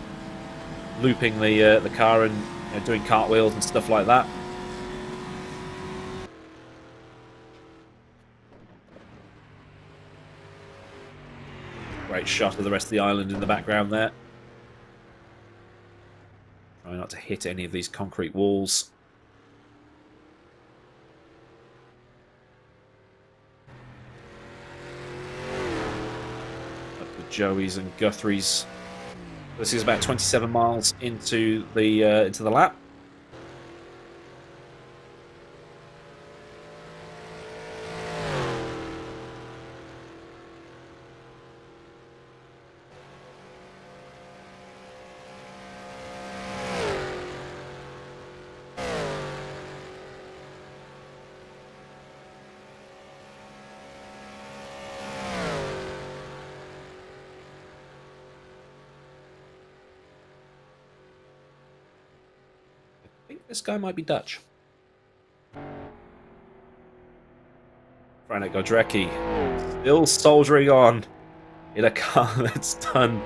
S1: looping the car and doing cartwheels and stuff like that. Great shot of the rest of the island in the background there. Try not to hit any of these concrete walls. Up the Joeys and Guthries. This is about 27 miles into the lap. This guy might be Dutch. Franek Godrecki still soldiering on in a car that's done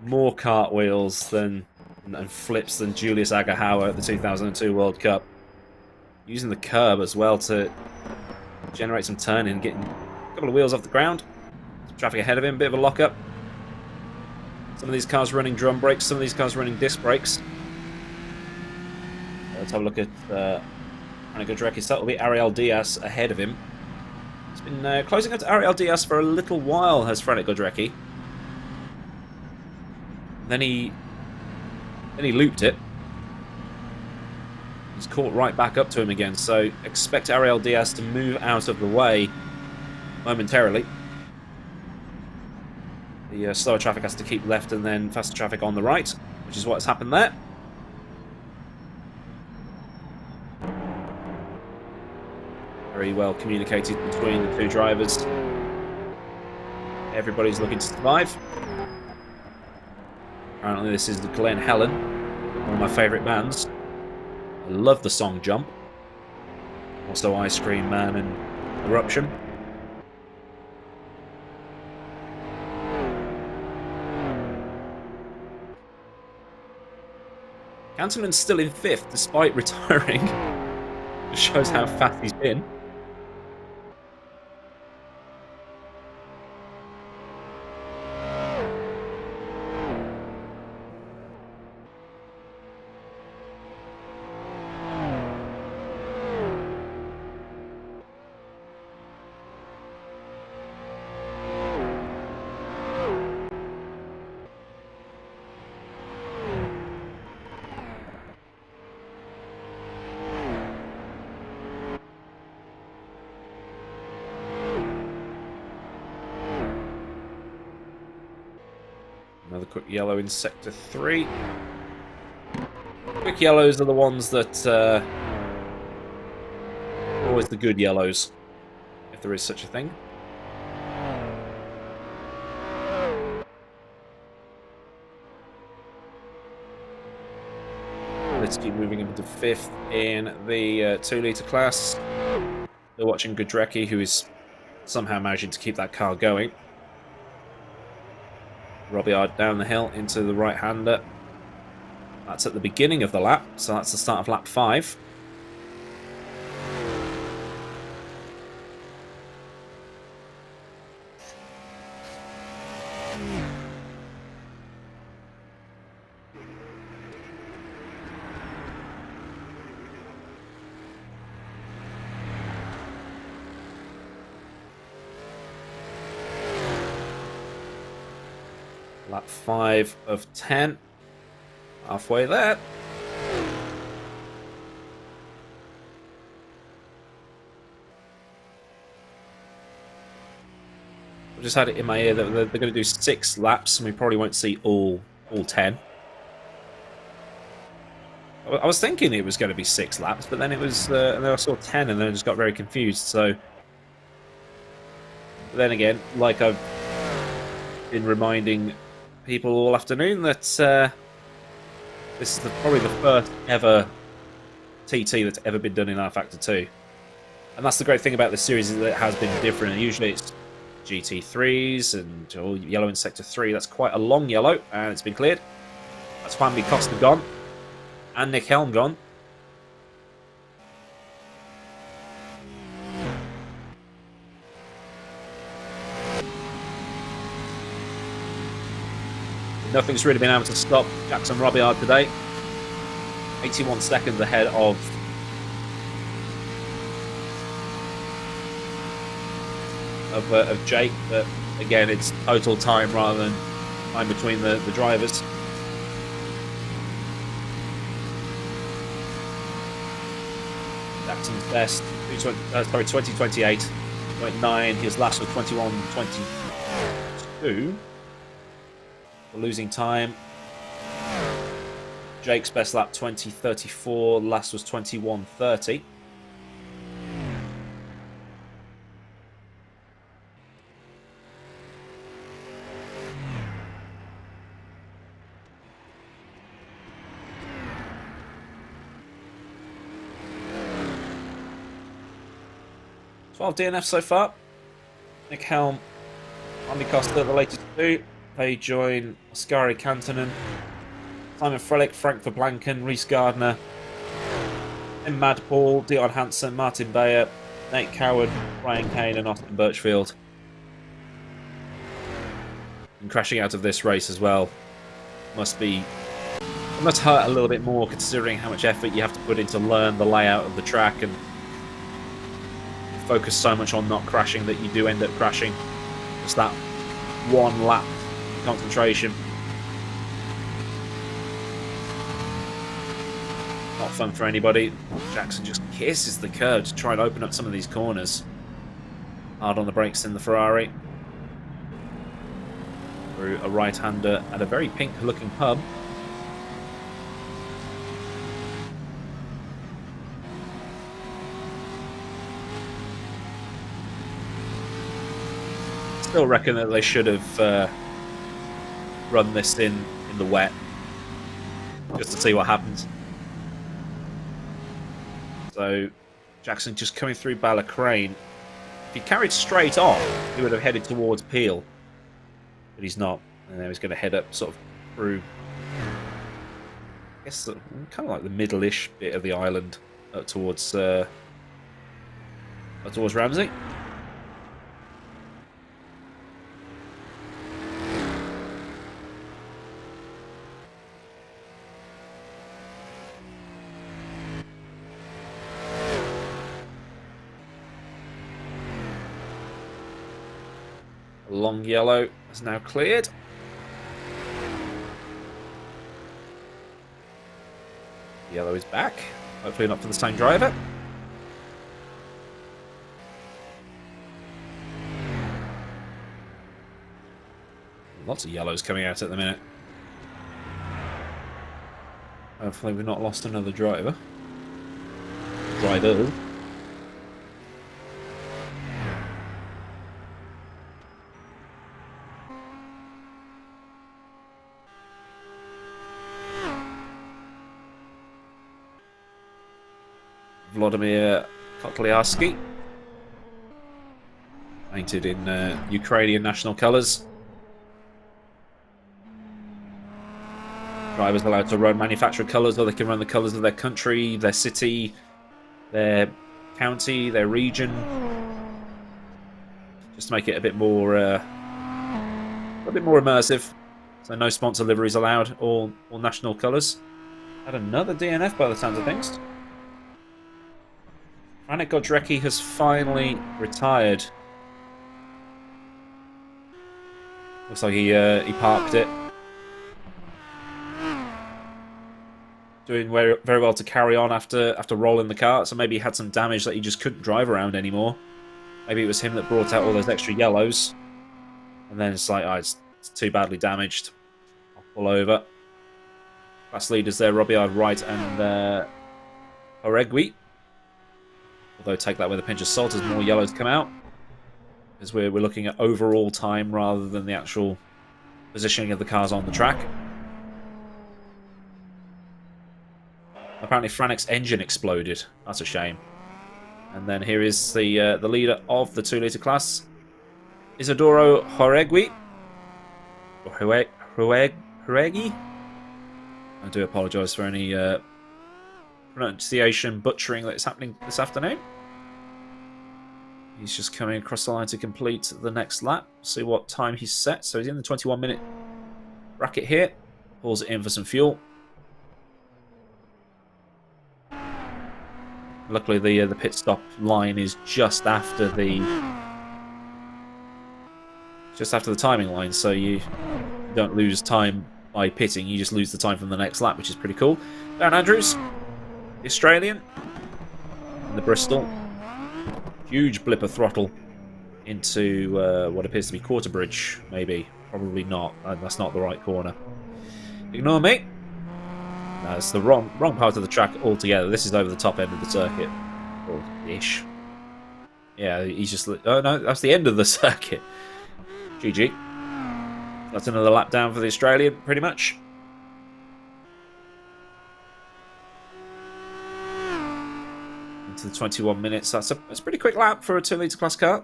S1: more cartwheels and flips than Julius Agahauer at the 2002 World Cup. Using the curb as well to generate some turning, getting a couple of wheels off the ground. Some traffic ahead of him, bit of a lock-up. Some of these cars running drum brakes, some of these cars running disc brakes. Let's have a look at Franek Godrecki. So that will be Ariel Diaz ahead of him. He's been closing up to Ariel Diaz for a little while, has Franek Godrecki. Then he looped it. He's caught right back up to him again, so expect Ariel Diaz to move out of the way momentarily. The slower traffic has to keep left and then faster traffic on the right, which is what's happened there. Very well communicated between the two drivers. Everybody's looking to survive. Apparently this is the Glen Helen, one of my favourite bands. I love the song Jump. Also Ice Cream Man and Eruption. Cantonman's still in 5th despite retiring. Just shows how fast he's been. Another quick yellow in Sector 3. Quick yellows are the ones that always the good yellows, if there is such a thing. Let's keep moving into 5th in the 2-litre class. We're watching Gudrecki, who is somehow managing to keep that car going. Robillard down the hill into the right-hander. That's at the beginning of the lap, so that's the start of lap 5. Lap 5 of 10. Halfway there. I just had it in my ear that they're going to do 6 laps, and we probably won't see all 10. I was thinking it was going to be 6 laps, but then it was, and then I saw 10, and then I just got very confused. So, but then again, like I've been reminding people all afternoon, that this is probably the first ever TT that's ever been done in R Factor 2. And that's the great thing about this series, is that it has been different. Usually it's GT3s and yellow in Sector 3. That's quite a long yellow, and it's been cleared. That's Juan Costa gone. And Nick Helm gone. Nothing's really been able to stop Jackson Robillard today. 81 seconds ahead of Jake, but again, it's total time rather than time between the drivers. Jackson's best, 2028, 29. His last was 21.22. Losing time. Jake's best lap 20.34. Last was 21.30. Twelve DNF so far. Nick Helm, Andy Costa, the latest 2. They join Oskari Kantonen, Simon Frelick, Frank Verblanken, Reese Gardner, Tim Madpaul, Dion Hansen, Martin Bayer, Nate Coward, Ryan Kane and Austin Birchfield. And crashing out of this race as well must hurt a little bit more, considering how much effort you have to put in to learn the layout of the track and focus so much on not crashing that you do end up crashing. Just that one lap concentration. Not fun for anybody. Jackson just kisses the curb to try and open up some of these corners. Hard on the brakes in the Ferrari. Through a right-hander at a very pink-looking hub. Still reckon that they should have run this in the wet, just to see what happens. So Jackson just coming through Ballacrane. If he carried straight on, he would have headed towards Peel, but he's not, and now he's going to head up sort of through, I guess, kind of like the middle-ish bit of the island up towards Ramsey. Long yellow is now cleared. Yellow is back. Hopefully not for the same driver. Lots of yellows coming out at the minute. Hopefully we've not lost another driver. Drivers. Vladimir Kotliarski, painted in Ukrainian national colours. Drivers allowed to run manufactured colours, or they can run the colours of their country, their city, their county, their region, just to make it a bit more immersive. So no sponsor liveries allowed, all national colours. Had another DNF by the sounds of things. Franek Godrecki has finally retired. Looks like he parked it. Doing very well to carry on after rolling the car. So maybe he had some damage that he just couldn't drive around anymore. Maybe it was him that brought out all those extra yellows. And then it's like, oh, it's too badly damaged. I'll pull over. Class leaders there, Robiard, Wright, and Oregui. Although take that with a pinch of salt as more yellows come out. Because we're looking at overall time rather than the actual positioning of the cars on the track. Apparently Franek's engine exploded. That's a shame. And then here is the leader of the 2-litre class, Isidoro Horegui. Or Horegui? I do apologise for any pronunciation butchering that is happening this afternoon. He's just coming across the line to complete the next lap. See what time he's set. So he's in the 21-minute bracket here. Pulls it in for some fuel. Luckily, the pit stop line is just after the timing line, so you don't lose time by pitting. You just lose the time from the next lap, which is pretty cool. Dan Andrews, the Australian, and the Bristol. Huge blip of throttle into what appears to be Quarterbridge, maybe. Probably not. That's not the right corner. Ignore me. No, it's the wrong part of the track altogether. This is over the top end of the circuit. Or ish. Yeah, he's just... Oh, no, that's the end of the circuit. GG. That's another lap down for the Australian, pretty much. Into the 21 minutes. That's a pretty quick lap for a 2-litre class car.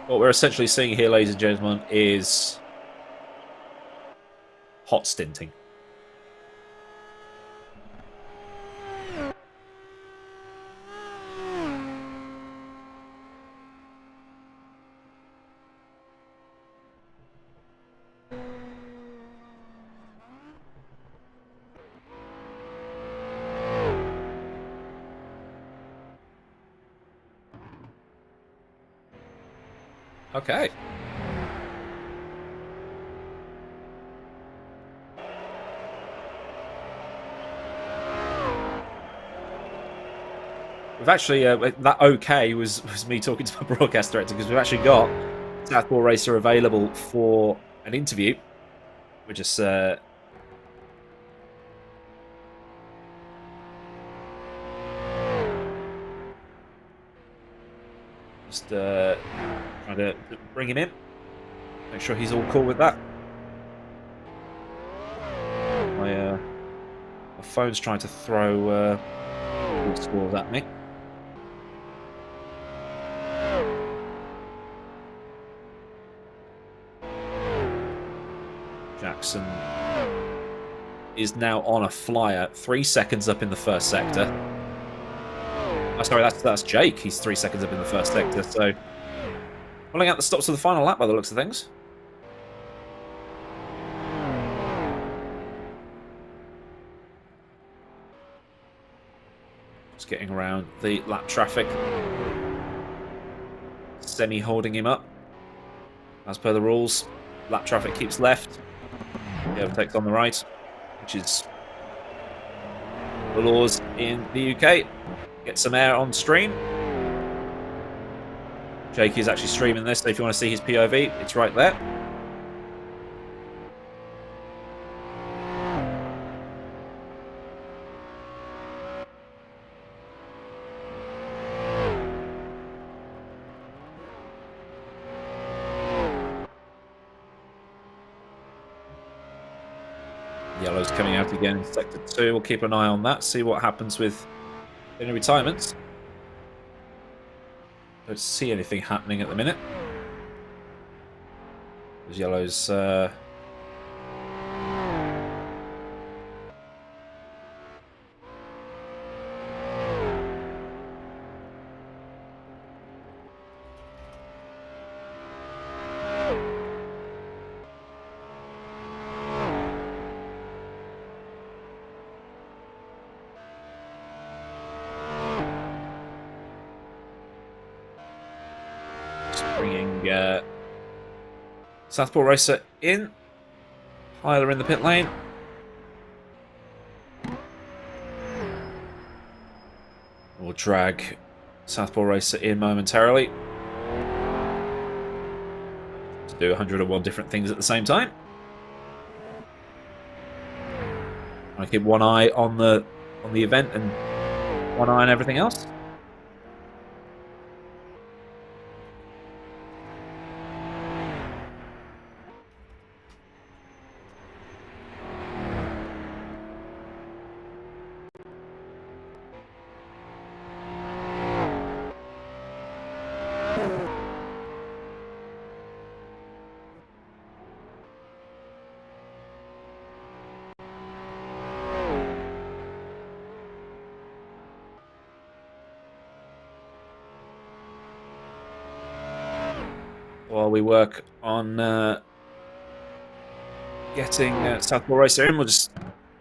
S1: What we're essentially seeing here, ladies and gentlemen, is hot stinting. Okay. we've actually that okay was me talking to my broadcast director, because we've actually got Southpaw Racer available for an interview. We're just trying to bring him in, make sure he's all cool with that. My phone's trying to throw scores at me. Jackson is now on a flyer, 3 seconds up in the first sector. Oh, sorry, that's Jake. He's 3 seconds up in the first sector. So, pulling out the stops of the final lap by the looks of things. Just getting around the lap traffic. Semi holding him up, as per the rules. Lap traffic keeps left. He overtakes on the right, which is the laws in the UK. Get some air on stream. Jake is actually streaming this, so if you want to see his POV, it's right there. Yellow's coming out again in Sector 2. We'll keep an eye on that, see what happens with any retirements. Don't see anything happening at the minute. There's Yellow's... bringing Southpaw Racer in. Hyler in the pit lane. We'll drag Southpaw Racer in momentarily to do 101 different things at the same time. I keep one eye on the event and one eye on everything else. While we work on getting Southpaw Racer in, we'll just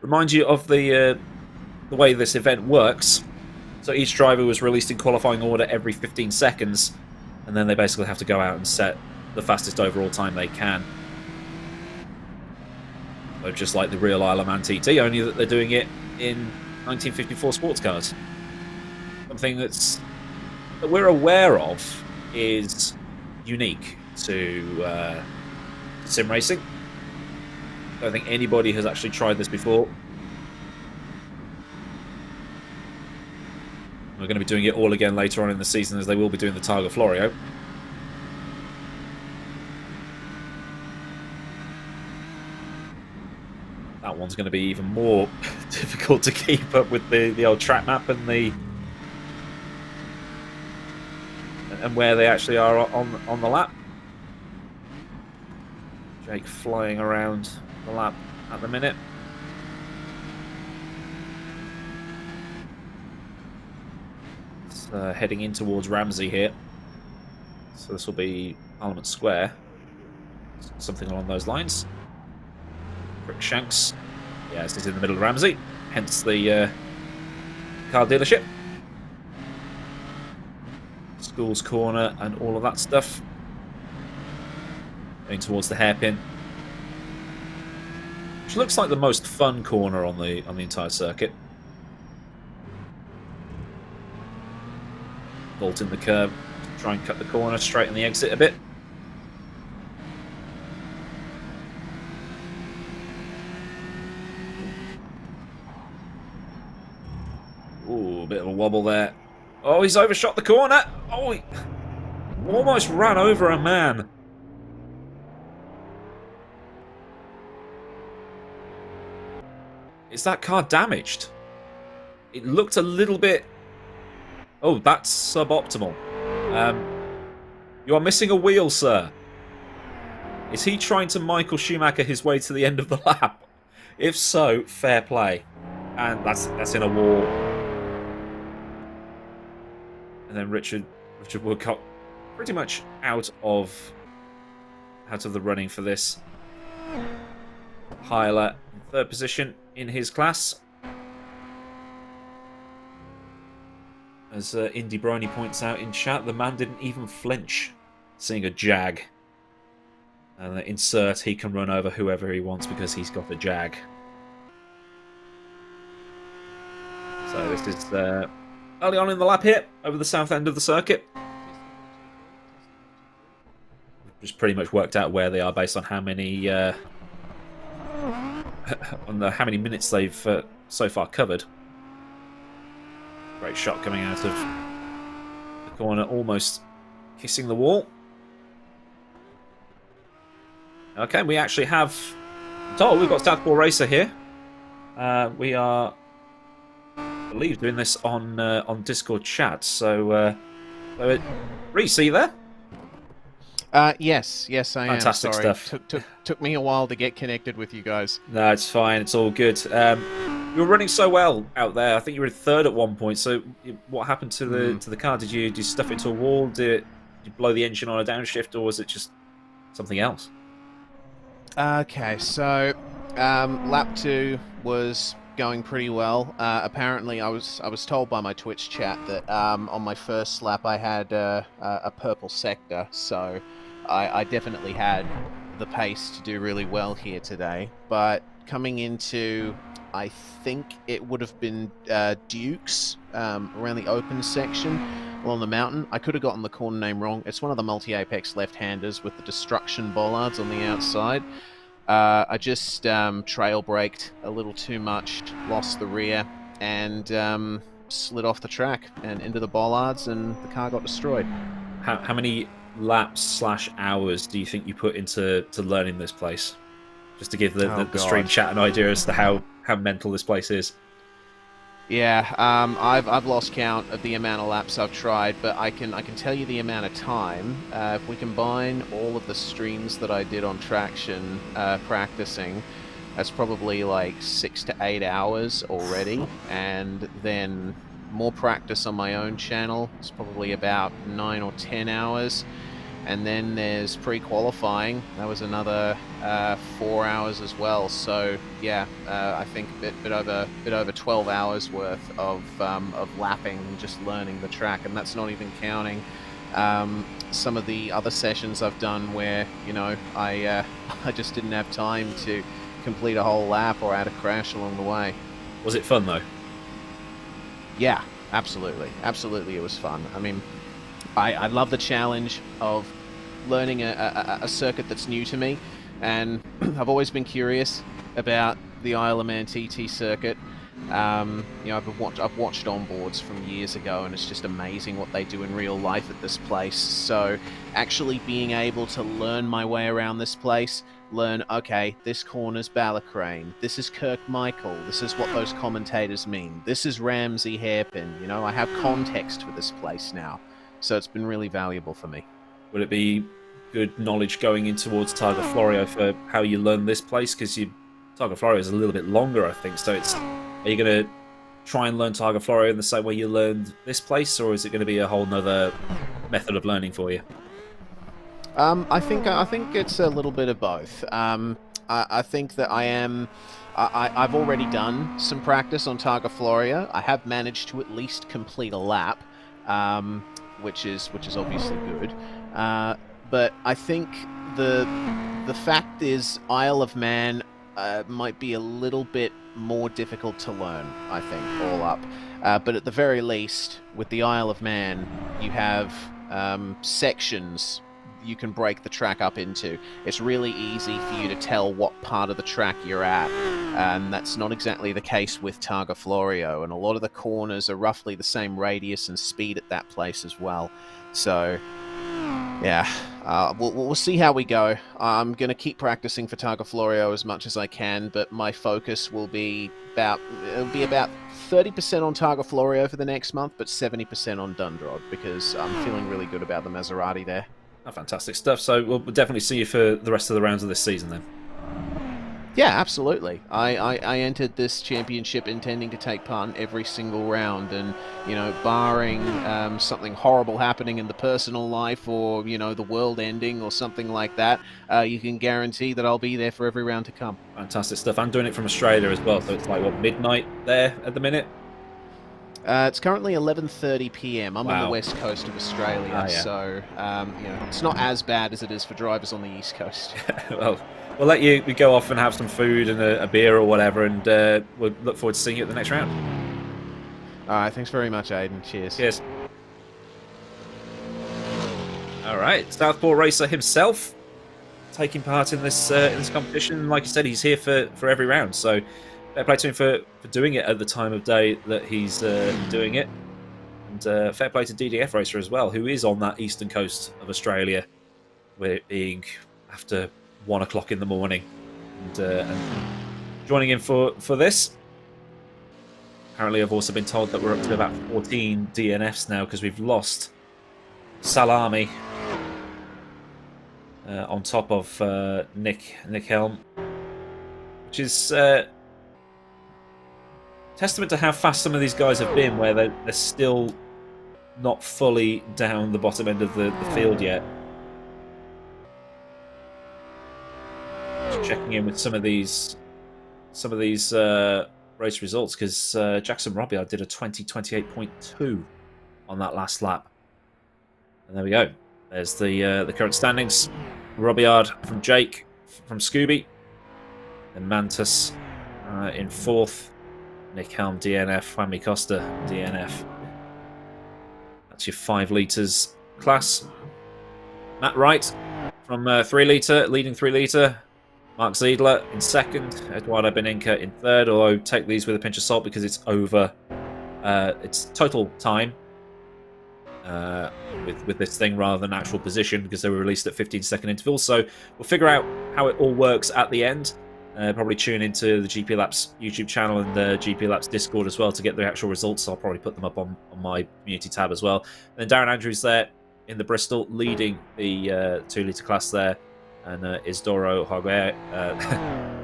S1: remind you of the way this event works. So each driver was released in qualifying order every 15 seconds, and then they basically have to go out and set the fastest overall time they can. So just like the real Isle of Man TT, only that they're doing it in 1954 sports cars. Something that we're aware of is unique to sim racing. I don't think anybody has actually tried this before. We're going to be doing it all again later on in the season, as they will be doing the Targa Florio. That one's going to be even more difficult to keep up with the old track map and where they actually are on the lap. Jake flying around the lap at the minute. It's heading in towards Ramsey here. So this will be Parliament Square. Something along those lines. Shanks. Yeah, this is in the middle of Ramsey. Hence the car dealership. Schools Corner and all of that stuff. Going towards the hairpin, which looks like the most fun corner on the entire circuit. vaulting the curb, try and cut the corner, straighten the exit a bit. Ooh, a bit of a wobble there. Oh, he's overshot the corner. Oh, he almost ran over a man. Is that car damaged? It looked a little bit... Oh, that's suboptimal. You are missing a wheel, sir. Is he trying to Michael Schumacher his way to the end of the lap? If so, fair play. And that's in a wall. And then Richard Woodcock pretty much out of the running for this. Hyler in third position in his class. As Indy Brony points out in chat, the man didn't even flinch seeing a Jag. And insert, he can run over whoever he wants because he's got a Jag. So this is early on in the lap here, over the south end of the circuit. Just pretty much worked out where they are based on how many how many minutes they've so far covered. Great shot coming out of the corner, almost kissing the wall. Okay, we actually have... Oh, we've got Southpaw Racer here. We are, I believe, doing this on Discord chat. So, Reece, are you there?
S2: Yes, I am.
S1: Fantastic
S2: Sorry.
S1: stuff.
S2: Took me a while to get connected with you guys.
S1: No, it's fine. It's all good. You were running so well out there. I think you were in third at one point. So, what happened to the car? Did you stuff it into a wall? Did you blow the engine on a downshift, or was it just something else?
S2: Okay, so lap 2 was going pretty well. Apparently, I was told by my Twitch chat that on my first lap I had a purple sector, so I definitely had the pace to do really well here today. But coming into, I think it would have been Dukes around the open section along the mountain. I could have gotten the corner name wrong. It's one of the multi-apex left-handers with the destruction bollards on the outside. I just trail braked a little too much, lost the rear, and slid off the track and into the bollards, and the car got destroyed.
S1: How many laps / hours do you think you put into learning this place? Just to give the stream chat an idea as to how mental this place is.
S2: Yeah, I've lost count of the amount of laps I've tried, but I can tell you the amount of time. If we combine all of the streams that I did on traction practicing, that's probably like 6 to 8 hours already, and then more practice on my own channel. It's probably about 9 or 10 hours. And then there's pre-qualifying. That was another 4 hours as well. So yeah, I think a bit over 12 hours worth of lapping and just learning the track, and that's not even counting some of the other sessions I've done where I just didn't have time to complete a whole lap or had a crash along the way.
S1: Was it fun though?
S2: Yeah, absolutely, it was fun. I mean, I love the challenge of learning a circuit that's new to me, and I've always been curious about the Isle of Man TT circuit. I've watched onboards from years ago, and it's just amazing what they do in real life at this place. So actually being able to learn my way around this place, okay, this corner's Ballacrane, this is Kirkmichael, this is what those commentators mean, this is Ramsey Hairpin, I have context for this place now. So it's been really valuable for me.
S1: Would it be good knowledge going in towards Targa Florio for how you learn this place? Because Targa Florio is a little bit longer, I think. So are you going to try and learn Targa Florio in the same way you learned this place, or is it going to be a whole nother method of learning for you?
S2: I think it's a little bit of both. I think that I've already done some practice on Targa Florio. I have managed to at least complete a lap. Which is obviously good, but I think the fact is Isle of Man might be a little bit more difficult to learn, I think, all up. But at the very least, with the Isle of Man, you have sections you can break the track up into. It's really easy for you to tell what part of the track you're at, and that's not exactly the case with Targa Florio, and a lot of the corners are roughly the same radius and speed at that place as well. So yeah, we'll see how we go. I'm going to keep practicing for Targa Florio as much as I can, but my focus will be about 30% on Targa Florio for the next month, but 70% on Dundrod, because I'm feeling really good about the Maserati there.
S1: Oh, fantastic stuff. So we'll definitely see you for the rest of the rounds of this season then.
S2: Yeah, absolutely. I entered this championship intending to take part in every single round, and, you know, barring something horrible happening in the personal life, or, you know, the world ending or something like that, you can guarantee that I'll be there for every round to come.
S1: Fantastic stuff. I'm doing it from Australia as well, so it's like, what, midnight there at the minute?
S2: It's currently 11:30 p.m. I'm on the
S1: Wow.
S2: west coast of Australia, so you know, it's not as bad as it is for drivers on the east coast.
S1: Well, we'll let you go off and have some food and a beer or whatever, and we'll look forward to seeing you at the next round.
S2: All right, thanks very much, Aiden. Cheers.
S1: Cheers. All right, Southpaw Racer himself taking part in this competition. Like I said, he's here for every round, so fair play to him for doing it at the time of day that he's doing it. And fair play to DDF Racer as well, who is on that eastern coast of Australia, with it being after 1 o'clock in the morning, and joining in for this. Apparently, I've also been told that we're up to about 14 DNFs now, because we've lost Salami on top of Nick Helm, which is testament to how fast some of these guys have been, where they're still not fully down the bottom end of the field yet. Just checking in with some of these race results, because Jackson Robillard did a 20:28.2 on that last lap. And there we go. There's the current standings. Robillard from Jake from Scooby, and Mantis in 4th. Nick Helm DNF, Whammy Costa DNF. That's your 5 litres class. Matt Wright from 3 litre, leading 3 litre. Mark Ziedler in 2nd. Eduardo Beninca in 3rd, although take these with a pinch of salt because it's over. It's total time with this thing rather than actual position, because they were released at 15-second intervals. So we'll figure out how it all works at the end. Probably tune into the GP Laps YouTube channel and the GP Laps Discord as well to get the actual results. I'll probably put them up on my community tab as well. And then Darren Andrews there in the Bristol, leading the 2 litre class there, and Isidoro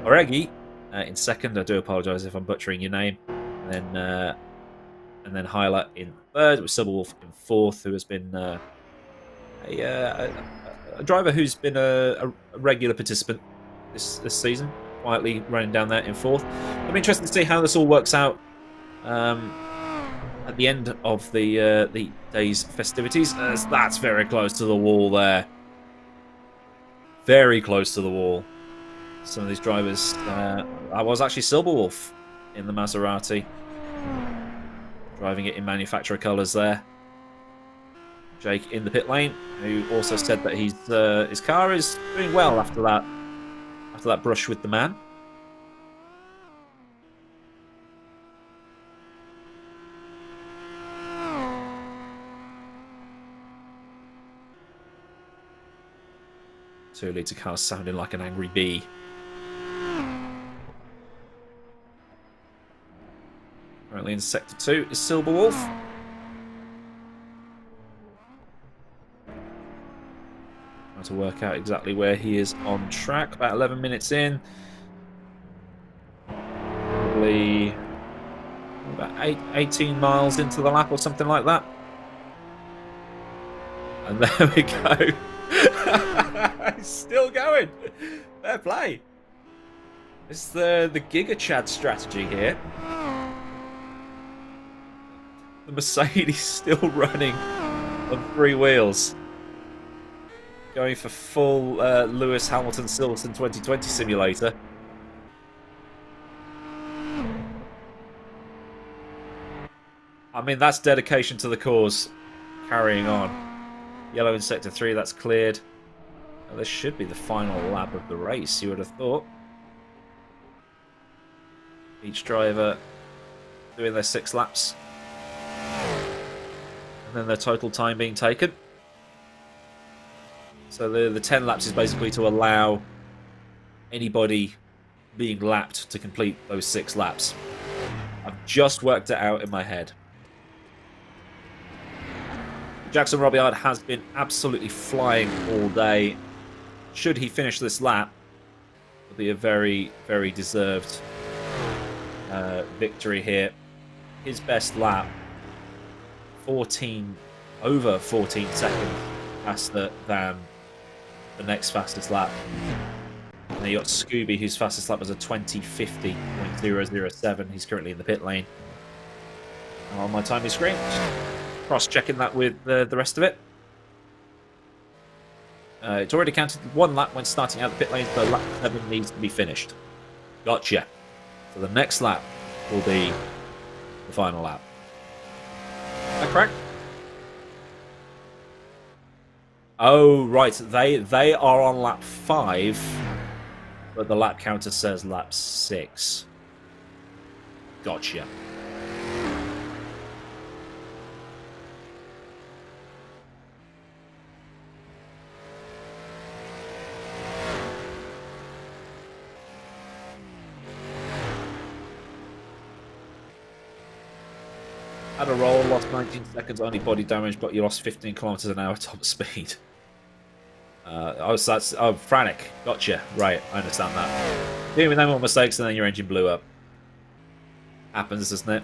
S1: Oregi in 2nd. I do apologise if I'm butchering your name. And then Hyla in 3rd, with Silverwolf in 4th, who has been a driver who's been a regular participant this season, quietly running down there in 4th. It'll be interesting to see how this all works out at the end of the day's festivities, as that's very close to the wall there. Very close to the wall. Some of these drivers. I was actually Silverwolf in the Maserati, driving it in manufacturer colours there. Jake in the pit lane, who also said that his car is doing well after that brush with the man. Two-litre car sounding like an angry bee. Currently in Sector 2 is Silverwolf. Trying to work out exactly where he is on track. About 11 minutes in. Probably about 18 miles into the lap or something like that. And there we go. He's still going. Fair play. It's the Giga Chad strategy here. The Mercedes still running on 3 wheels. Going for full Lewis Hamilton Silverstone 2020 simulator. I mean, that's dedication to the cause. Carrying on. Yellow in Sector 3, that's cleared. Now, this should be the final lap of the race, you would have thought. Each driver doing their 6 laps. And then their total time being taken. So the 10 laps is basically to allow anybody being lapped to complete those 6 laps. I've just worked it out in my head. Jackson Robillard has been absolutely flying all day. Should he finish this lap, it'll be a very, very deserved victory here. His best lap, over 14 seconds faster than the next fastest lap. And then you got Scooby, whose fastest lap was a 20:50.007. He's currently in the pit lane. And on my timing screen, cross-checking that with the rest of it. It's already counted 1 lap when starting out the pit lanes, but lap 7 needs to be finished. Gotcha. So the next lap will be the final lap. Is that correct? Oh, right. They are on lap 5, but the lap counter says lap 6. Gotcha. Had a roll, lost 19 seconds, only body damage, but you lost 15 kilometers an hour top speed. Frantic. Gotcha. Right, I understand that. Doing no more mistakes and then your engine blew up. Happens, doesn't it?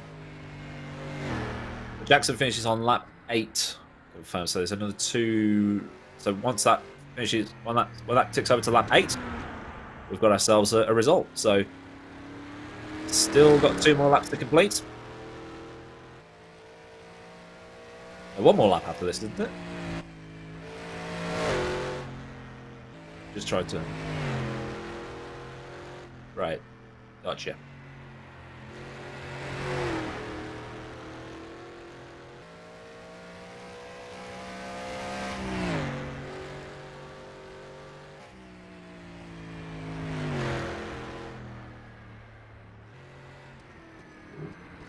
S1: Jackson finishes on lap 8. Confirmed. So there's another 2. So once that finishes, when that ticks over to lap 8, we've got ourselves a result. So still got 2 more laps to complete. 1 more lap after this, isn't it? Just tried to... Right. Gotcha.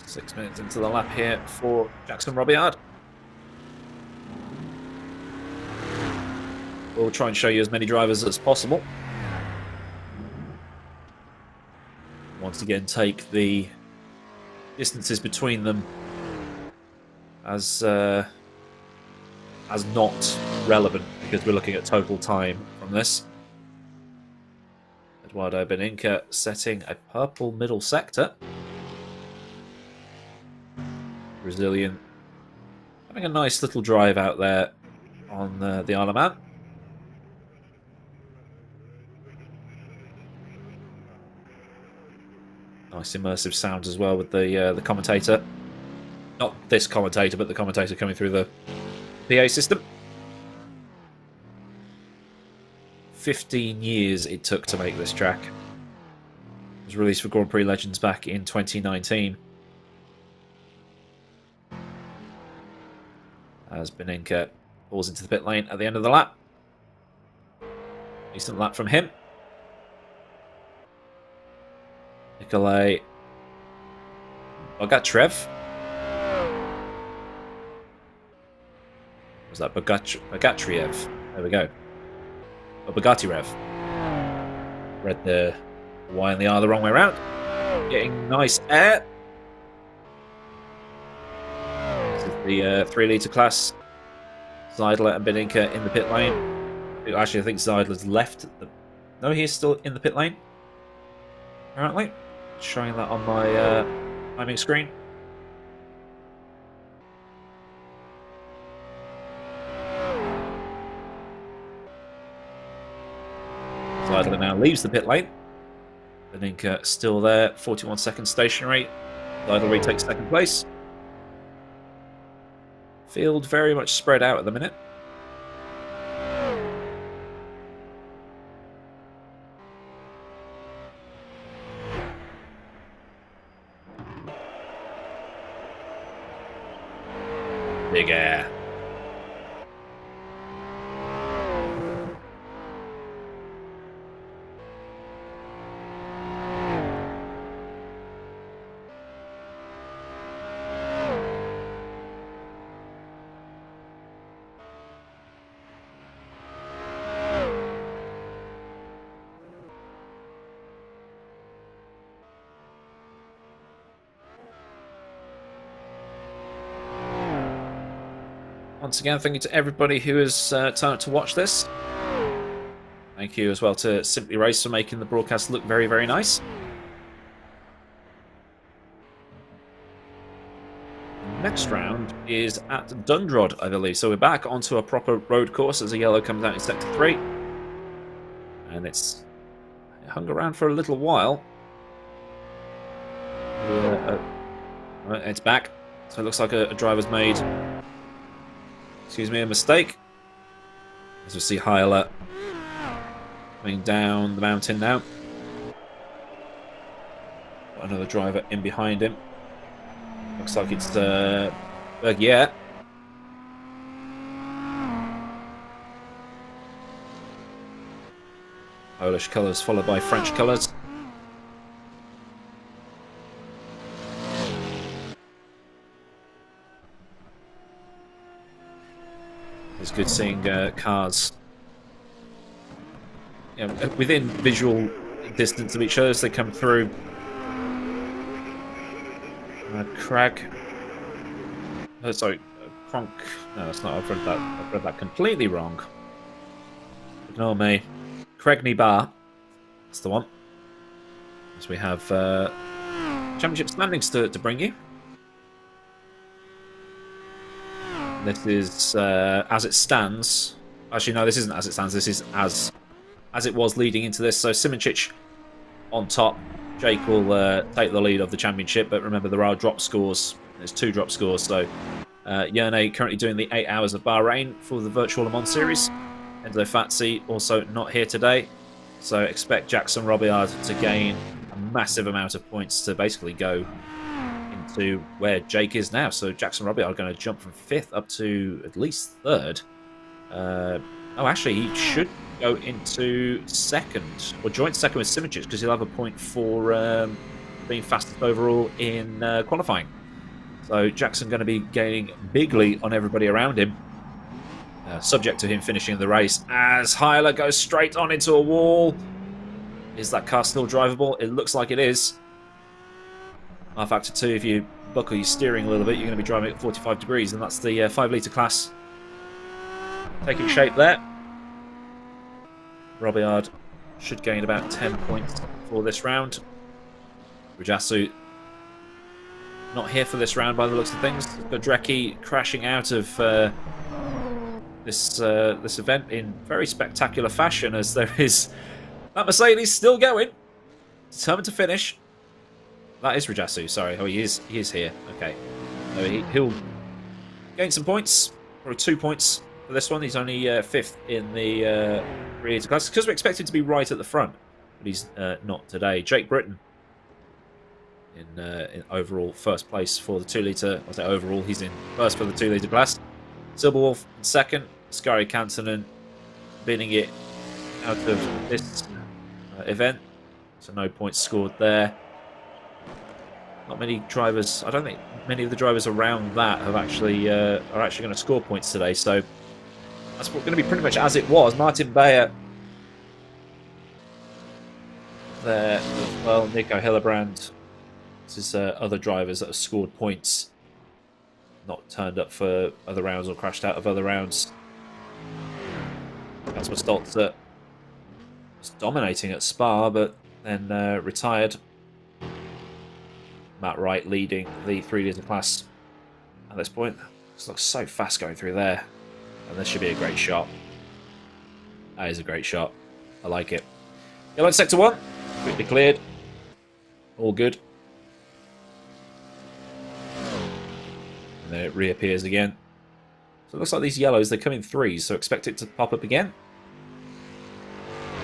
S1: Six minutes into the lap here for Jackson Robillard. We'll try and show you as many drivers as possible. Once again, take the distances between them as not relevant, because we're looking at total time from this. Eduardo Beninca setting a purple middle sector. Brazilian having a nice little drive out there on the Isle of Man. Nice immersive sound as well with the commentator. Not this commentator, but the commentator coming through the PA system. 15 years it took to make this track. It was released for Grand Prix Legends back in 2019. As Beninca pulls into the pit lane at the end of the lap. Decent lap from him. Nikolai Bogatrev. Was that Bogatriev? There we go. Or Bogatyrev. Read the Y and the R the wrong way around. Getting nice air. This is the 3-litre class. Zeidler and Beninca in the pit lane. Actually, I think Zeidler's left. No, he's still in the pit lane. Apparently. Showing that on my timing screen. Zeidler now leaves the pit lane. Beninca still there, 41 seconds stationary. Zeidler retakes second place. Field very much spread out at the minute. Big air. Once again, thank you to everybody who has turned up to watch this. Thank you as well to Simply Race for making the broadcast look very, very nice. Next round is at Dundrod, I believe. So we're back onto a proper road course as a yellow comes out in Sector 3. And it hung around for a little while. It's back. So it looks like a driver's made... Excuse me, a mistake. As we see Hyla coming down the mountain now. Got another driver in behind him. Looks like it's yeah. Polish colours followed by French colours. It's good seeing cars within visual distance of each other as they come through. Crag. Oh, sorry, Kronk. No, that's not. I've read that completely wrong. Ignore me. Cregny Bar. That's the one. As we have championship standings to bring you. This is as it stands. Actually, no, this isn't as it stands. This is as it was leading into this. So Simoncic on top. Jake will take the lead of the championship, but remember there are drop scores. There's 2 drop scores. So Yerne currently doing the 8 hours of Bahrain for the Virtual Le Mans series. Enzo Fazzi also not here today. So expect Jackson Robillard to gain a massive amount of points to basically go to where Jake is now. So Jackson Robillard going to jump from 5th up to at least 3rd. Oh, actually, he should go into 2nd, or joint 2nd with Simoncic, because he'll have a point for being fastest overall in qualifying. So Jackson going to be gaining bigly on everybody around him, subject to him finishing the race, as Hyla goes straight on into a wall. Is that car still drivable? It looks like it is. R-Factor 2, if you buckle your steering a little bit, you're going to be driving at 45 degrees, and that's the 5-litre class taking shape there. Robillard should gain about 10 points for this round. Rajasu not here for this round by the looks of things. Godrecki crashing out of this event in very spectacular fashion, as there is that Mercedes still going, determined to finish. That is Rajasu, sorry. Oh, he is here. Okay. So he'll gain some points, or 2 points for this one. He's only 5th in the rear class, because we expect him to be right at the front, but he's not today. Jake Britton in overall 1st place for the 2-litre. I say overall, he's in 1st for the 2-litre class. Silberwolf in 2nd. Skari Kantonen bidding it out of this event, so no points scored there. Not many drivers. I don't think many of the drivers around that have actually are actually going to score points today. So that's going to be pretty much as it was. Martin Bayer there as well. Nico Hillebrand. This is other drivers that have scored points, not turned up for other rounds or crashed out of other rounds. That's what Stoltz was dominating at Spa, but then retired. Matt Wright leading the 3-litre class at this point. This looks so fast going through there. And this should be a great shot. That is a great shot. I like it. Yellow in Sector 1. Quickly cleared. All good. And then it reappears again. So it looks like these yellows, they come in 3s, so expect it to pop up again.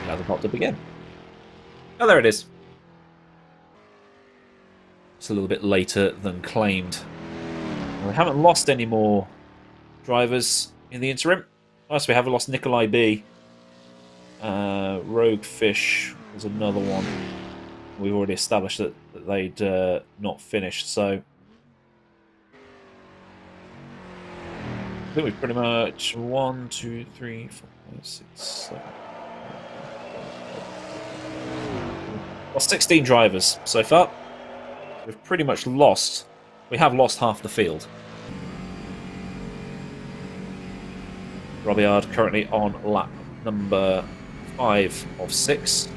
S1: Now they've popped up again. Oh, there it is. It's a little bit later than claimed. We haven't lost any more drivers in the interim. Nice, we haven't lost Nikolai B. Rogue Fish was another one. We've already established that they'd not finished, so I think we've pretty much 1, 2, 3, 4, 5, 6, 7. Lost 16 drivers so far. We've pretty much lost. We have lost half the field. Robillard currently on lap number 5 of 6.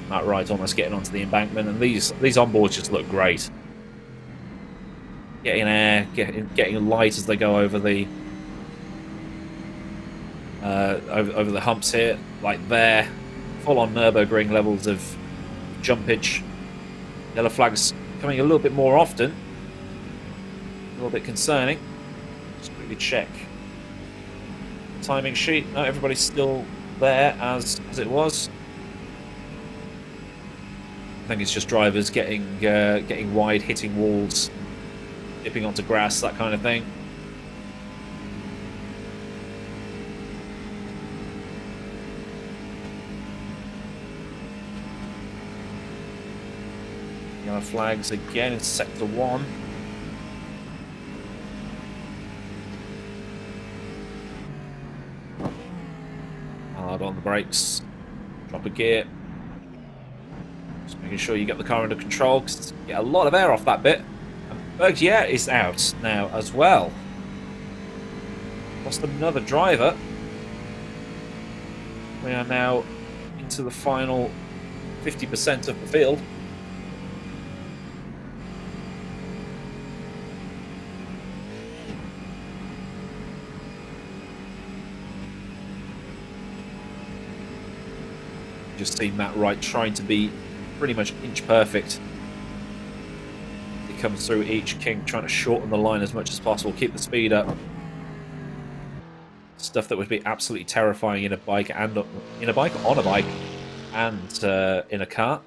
S1: Matt Wright almost getting onto the embankment, and these onboards just look great. Getting air, getting light as they go over the over the humps here, like there. Full on Nürburgring levels of jumpage. Yellow flags coming a little bit more often. A little bit concerning. Just quickly check the timing sheet. No, everybody's still there as it was. I think it's just drivers getting wide, hitting walls, dipping onto grass, that kind of thing. Yellow flags again in sector 1. Hard on the brakes. Drop a gear. Just making sure you get the car under control, because you get a lot of air off that bit. And Bergier is out now as well. Lost another driver. We are now into the final 50% of the field. Just see Matt Wright trying to be pretty much inch perfect. He comes through each kink, trying to shorten the line as much as possible, keep the speed up. Stuff that would be absolutely terrifying in a bike and on a bike and in a car.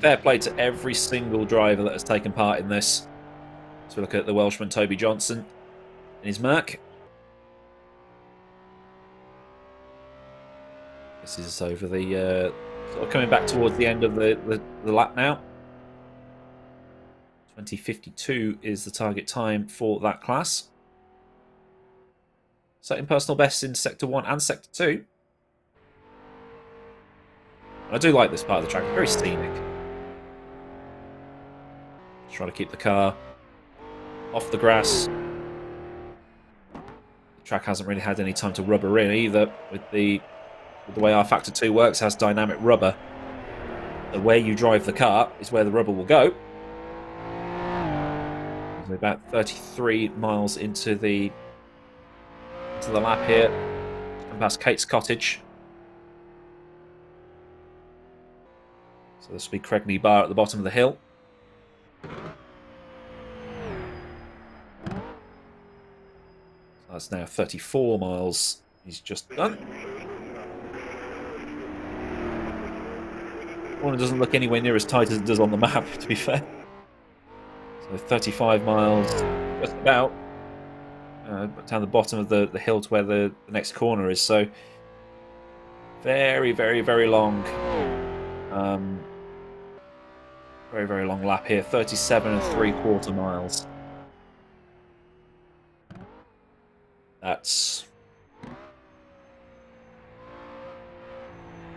S1: Fair play to every single driver that has taken part in this. So we look at the Welshman Toby Johnson in his Merc. This is over the sort of coming back towards the end of the lap now. 20:52 is the target time for that class. Setting personal bests in Sector 1 and Sector 2. I do like this part of the track, very scenic. Trying to keep the car off the grass. The track hasn't really had any time to rubber in either. With the way our Factor 2 works, has dynamic rubber. The way you drive the car is where the rubber will go. We're about 33 miles into the lap here. And past Kate's cottage. So this will be Cregny Bar at the bottom of the hill. So that's now 34 miles he's just done. Corner doesn't look anywhere near as tight as it does on the map, to be fair. So 35 miles, just about, down the bottom of the hill to where the next corner is. So very, very, very long. Very, very long lap here. 37 3/4 miles. That's...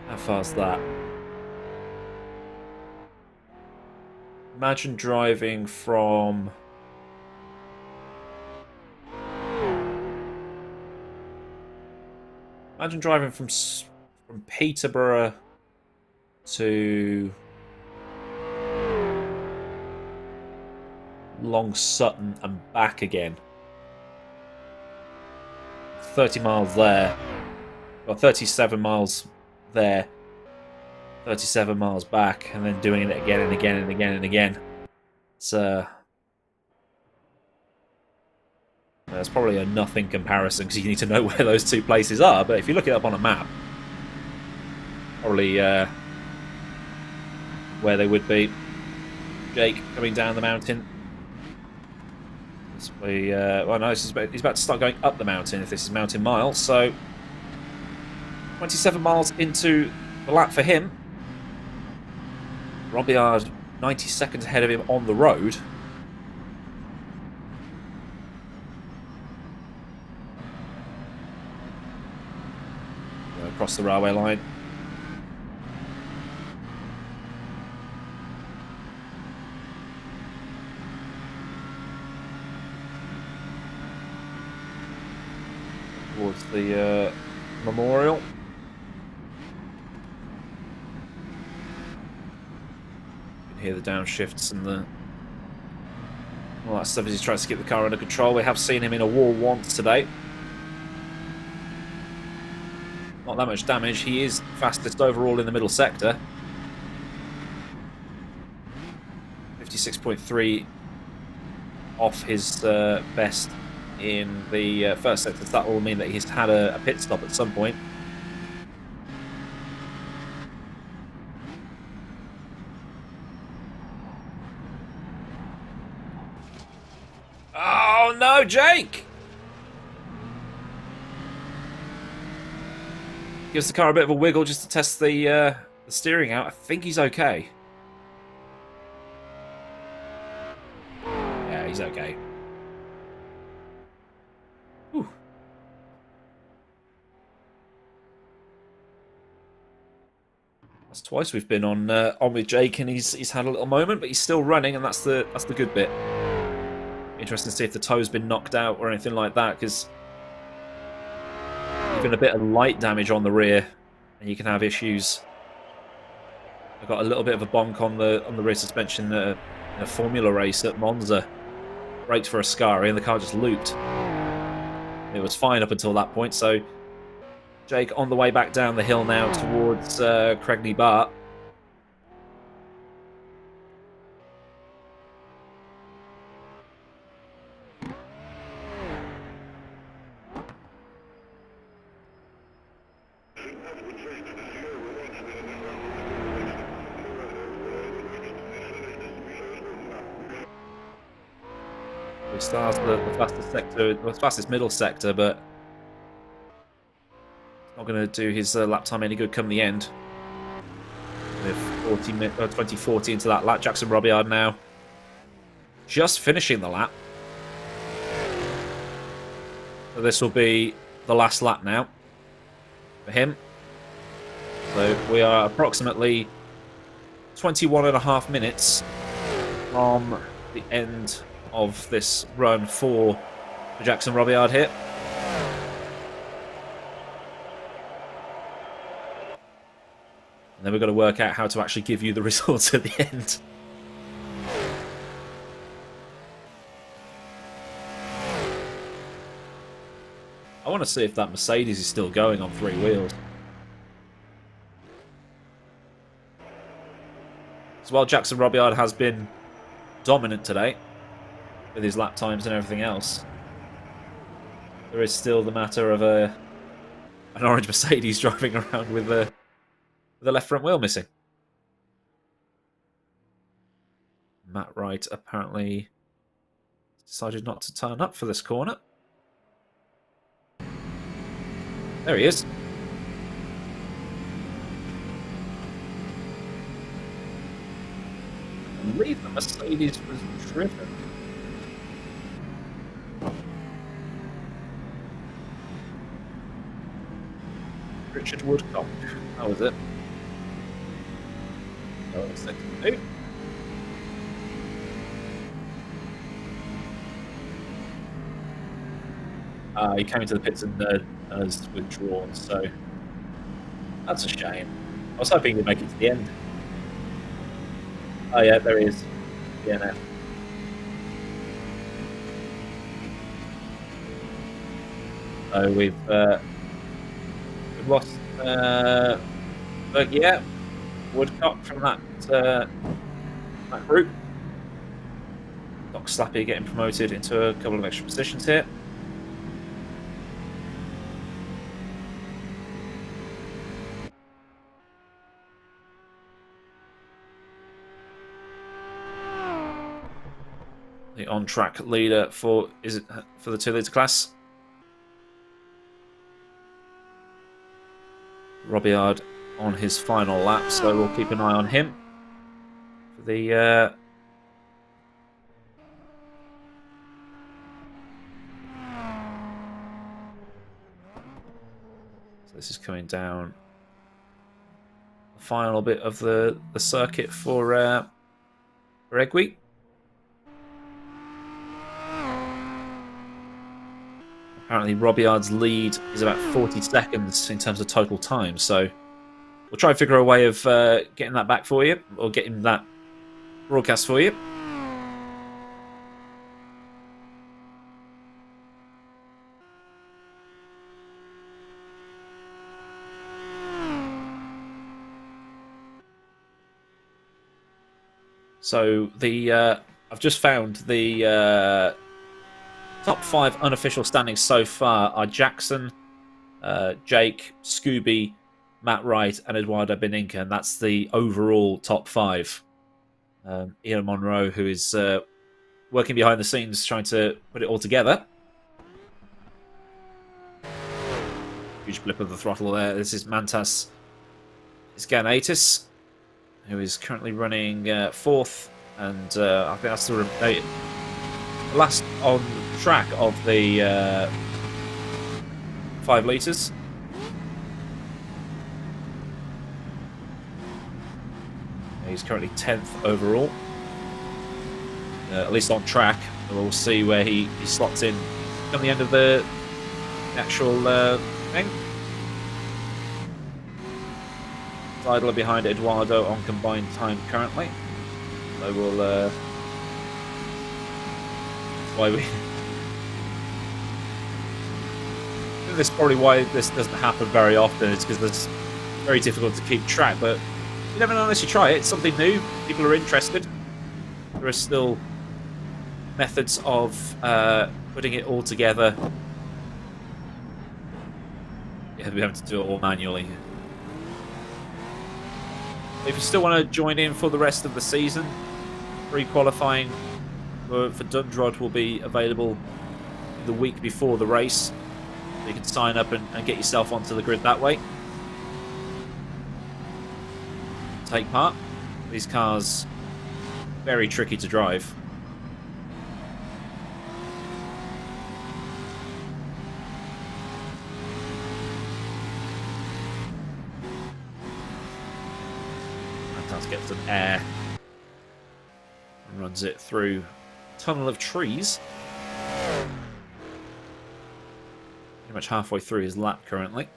S1: how far's that? Imagine driving from... imagine driving from Peterborough to Long Sutton and back again. 30 miles there. Well, 37 miles there. 37 miles back, and then doing it again and again and again and again. It's that's probably a nothing comparison, because you need to know where those two places are, but if you look it up on a map, probably where they would be. Jake coming down the mountain. Well, no, he's about to start going up the mountain if this is mountain miles. So 27 miles into the lap for him. Robillard 90 seconds ahead of him on the road. Across the railway line. Towards the memorial. You can hear the downshifts and all that stuff as he tries to keep the car under control. We have seen him in a wall once today. Not that much damage. He is fastest overall in the middle sector. 56.3 off his best in the first sector. That will mean that he's had a pit stop at some point. Oh no, Jake! Gives the car a bit of a wiggle just to test the steering out. I think he's okay. Yeah, he's okay. Whew. That's twice we've been on with Jake, and he's had a little moment, but he's still running, and that's the good bit. Interesting to see if the toe's been knocked out or anything like that, because even a bit of light damage on the rear, and you can have issues. I got a little bit of a bonk on the rear suspension in a Formula race at Monza. Braked for Ascari, and the car just looped. It was fine up until that point. So Jake on the way back down the hill now towards Cregny Bart. Starts the fastest sector, the fastest middle sector, but it's not going to do his lap time any good come the end. With 2040 into that lap, Jackson Robillard now just finishing the lap. So this will be the last lap now for him. So we are approximately 21.5 minutes from the end of this run for the Jackson Robillard here. And then we've got to work out how to actually give you the results at the end. I want to see if that Mercedes is still going on three wheels. So while Jackson Robillard has been dominant today, with his lap times and everything else, there is still the matter of an orange Mercedes driving around with the left front wheel missing. Matt Wright apparently decided not to turn up for this corner. There he is. I believe the Mercedes was driven. Richard Woodcock. How was it? Oh, second two. He came into the pits and has withdrawn, so that's a shame. I was hoping he'd make it to the end. Oh yeah, there he is. DNF. So we've lost, but yeah, Woodcock from that group. Doc Slappy getting promoted into a couple of extra positions here. the on-track leader for the 2-litre class. Robillard on his final lap, so we'll keep an eye on him for the so this is coming down the final bit of the circuit for Egwy. Apparently Robillard's lead is about 40 seconds in terms of total time, so we'll try and figure a way of getting that back for you, or getting that broadcast for you. So I've just found the top 5 unofficial standings so far are Jackson, Jake, Scooby, Matt Wright, and Eduardo Beninca, and that's the overall top 5. Ian Monroe, who is working behind the scenes trying to put it all together. Huge blip of the throttle there. This is Mantas Isganitis, who is currently running 4th, and I think that's the last on track of the 5 litres. He's currently 10th overall, at least on track. We'll see where he slots in on the end of the actual thing. Idler behind Eduardo on combined time currently. So we'll why we this is probably why this doesn't happen very often. It's because it's very difficult to keep track, but you never know unless you try it. It's something new. People are interested. There are still methods of putting it all together. Yeah, we have to do it all manually. If you still want to join in for the rest of the season, pre-qualifying for Dundrod will be available the week before the race. You can sign up and get yourself onto the grid that way. Take part. These cars, very tricky to drive. Gets some air and runs it through a tunnel of trees. Pretty much halfway through his lap currently.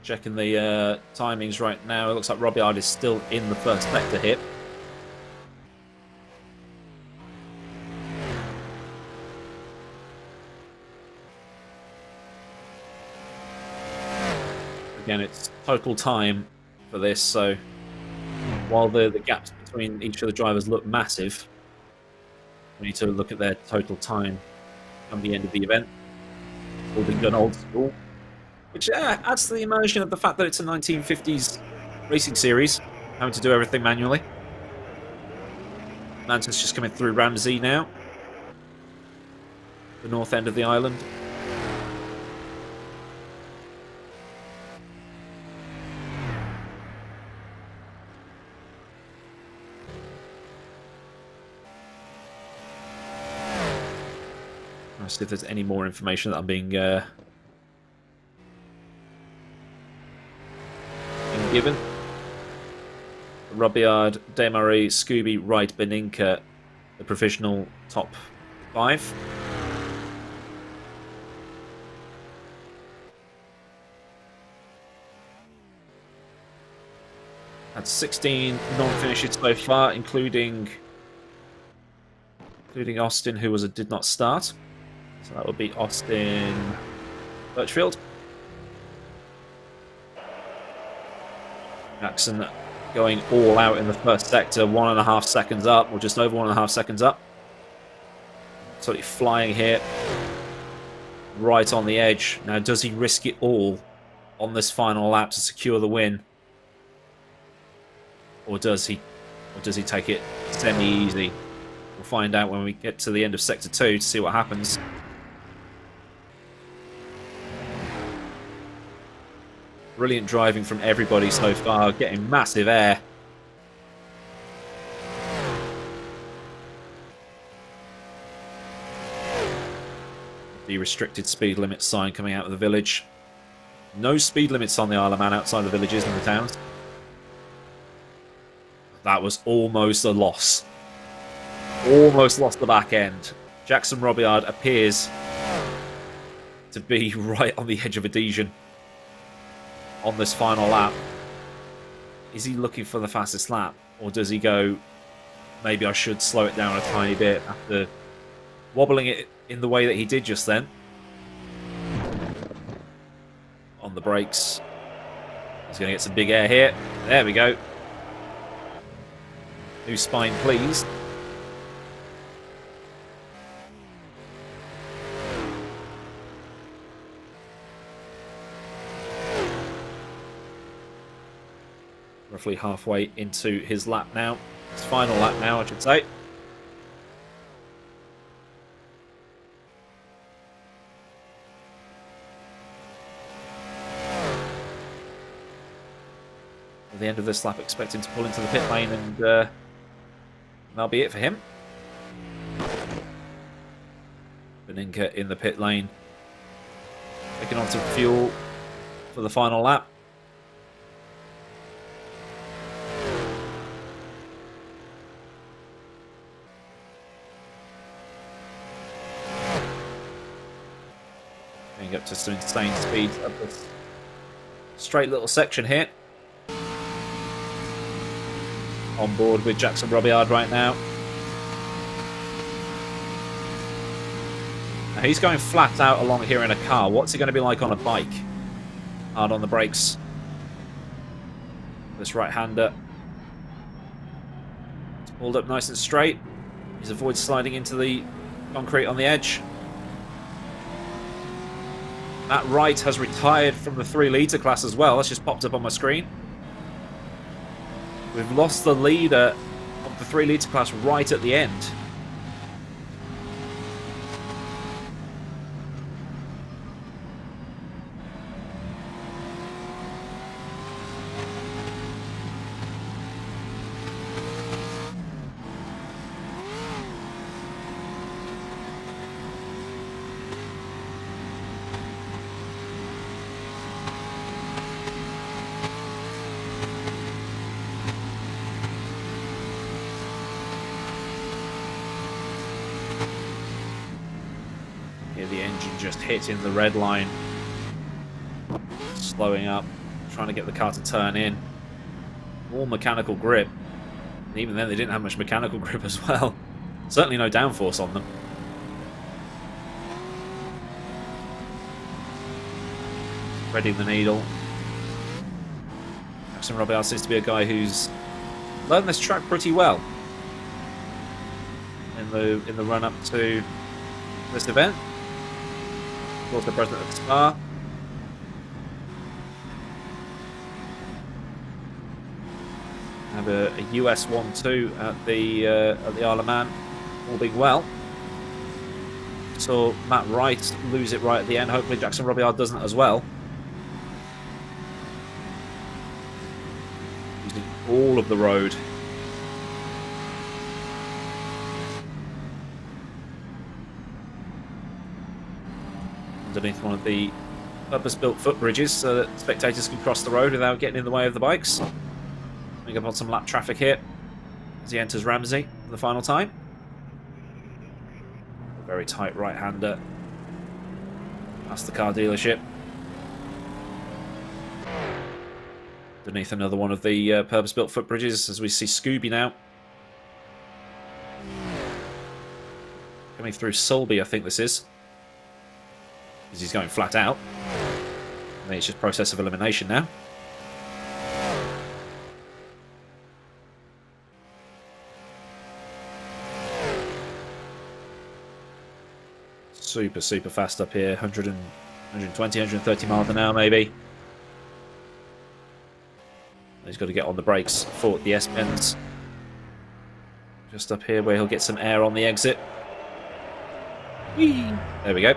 S1: Checking the timings right now. It looks like Robillard is still in the first sector here. Again, it's total time for this, so while the gaps between each of the drivers look massive, we need to look at their total time from the end of the event. It's all been done old school. Which adds to the immersion of the fact that it's a 1950s racing series, having to do everything manually. Manton's just coming through Ramsey now, the north end of the island. I'll see if there's any more information that I'm being given. Robyard, Desmarais, Scooby, Wright, Beninka, the provisional top 5. Had 16 non-finishes so far, including Austin, who did not start. So that would be Austin Birchfield. Jackson going all out in the first sector, 1.5 seconds up, or just over 1.5 seconds up. Totally flying here, right on the edge. Now, does he risk it all on this final lap to secure the win, or does he take it semi-easy? We'll find out when we get to the end of sector 2 to see what happens. Brilliant driving from everybody so far, getting massive air. The restricted speed limit sign coming out of the village. No speed limits on the Isle of Man outside the villages and the towns. That was almost a loss. Almost lost the back end. Jackson Robyard appears to be right on the edge of adhesion on this final lap. Is he looking for the fastest lap, or does he go, maybe I should slow it down a tiny bit after wobbling it in the way that he did just then? On the brakes. He's going to get some big air here. There we go. New spine, please. Roughly halfway into his lap now. His final lap now, I should say. At the end of this lap, expecting to pull into the pit lane, and that'll be it for him. Beninka in the pit lane, picking on some fuel for the final lap. Going up to some insane speeds up this straight little section here. On board with Jackson Robyard right now. Now he's going flat out along here in a car. What's he going to be like on a bike? Hard on the brakes. This right-hander. It's pulled up nice and straight. He's avoided sliding into the concrete on the edge. Matt Wright has retired from the 3-litre class as well. That's just popped up on my screen. We've lost the leader of the 3-litre class right at the end. The engine just hitting the red line, slowing up, trying to get the car to turn in. More mechanical grip, and even then they didn't have much mechanical grip as well. Certainly no downforce on them. Threading the needle. Jackson Robyard seems to be a guy who's learned this track pretty well in the run up to this event. Also president of Spa. Have a US 1-2 at the Isle of Man, all being well. So Matt Wright lose it right at the end. Hopefully Jackson Robyard doesn't as well. Using all of the road. Underneath one of the purpose-built footbridges so that spectators can cross the road without getting in the way of the bikes. coming up on some lap traffic here as he enters Ramsey for the final time. A very tight right-hander past the car dealership. Underneath another one of the purpose-built footbridges, as we see Scooby now. Coming through Sulby, I think this is. Because he's going flat out. I think it's just process of elimination now. Super, super fast up here. 120, 130 miles an hour maybe. He's got to get on the brakes for the S-bends. Just up here where he'll get some air on the exit. Whee! There we go.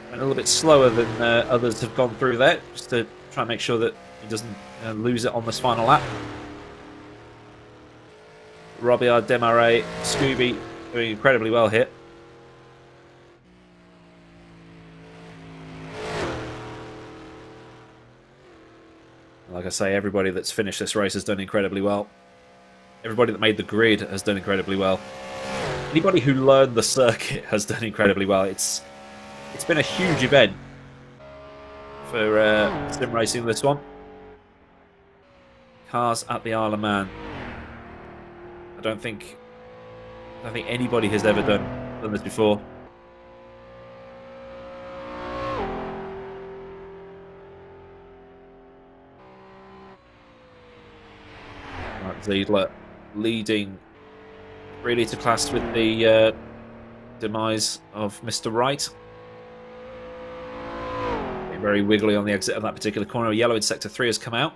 S1: Went a little bit slower than others have gone through there, just to try and make sure that he doesn't lose it on this final lap. Robillard, Demarais, Scooby doing incredibly well here. Like I say, everybody that's finished this race has done incredibly well. Everybody that made the grid has done incredibly well. Anybody who learned the circuit has done incredibly well. It's been a huge event for sim racing, this one. Cars at the Isle of Man. I don't think anybody has ever done this before. Ziedler leading 3-litre class with the demise of Mr. Wright. Very wiggly on the exit of that particular corner. Yellow in sector 3 has come out.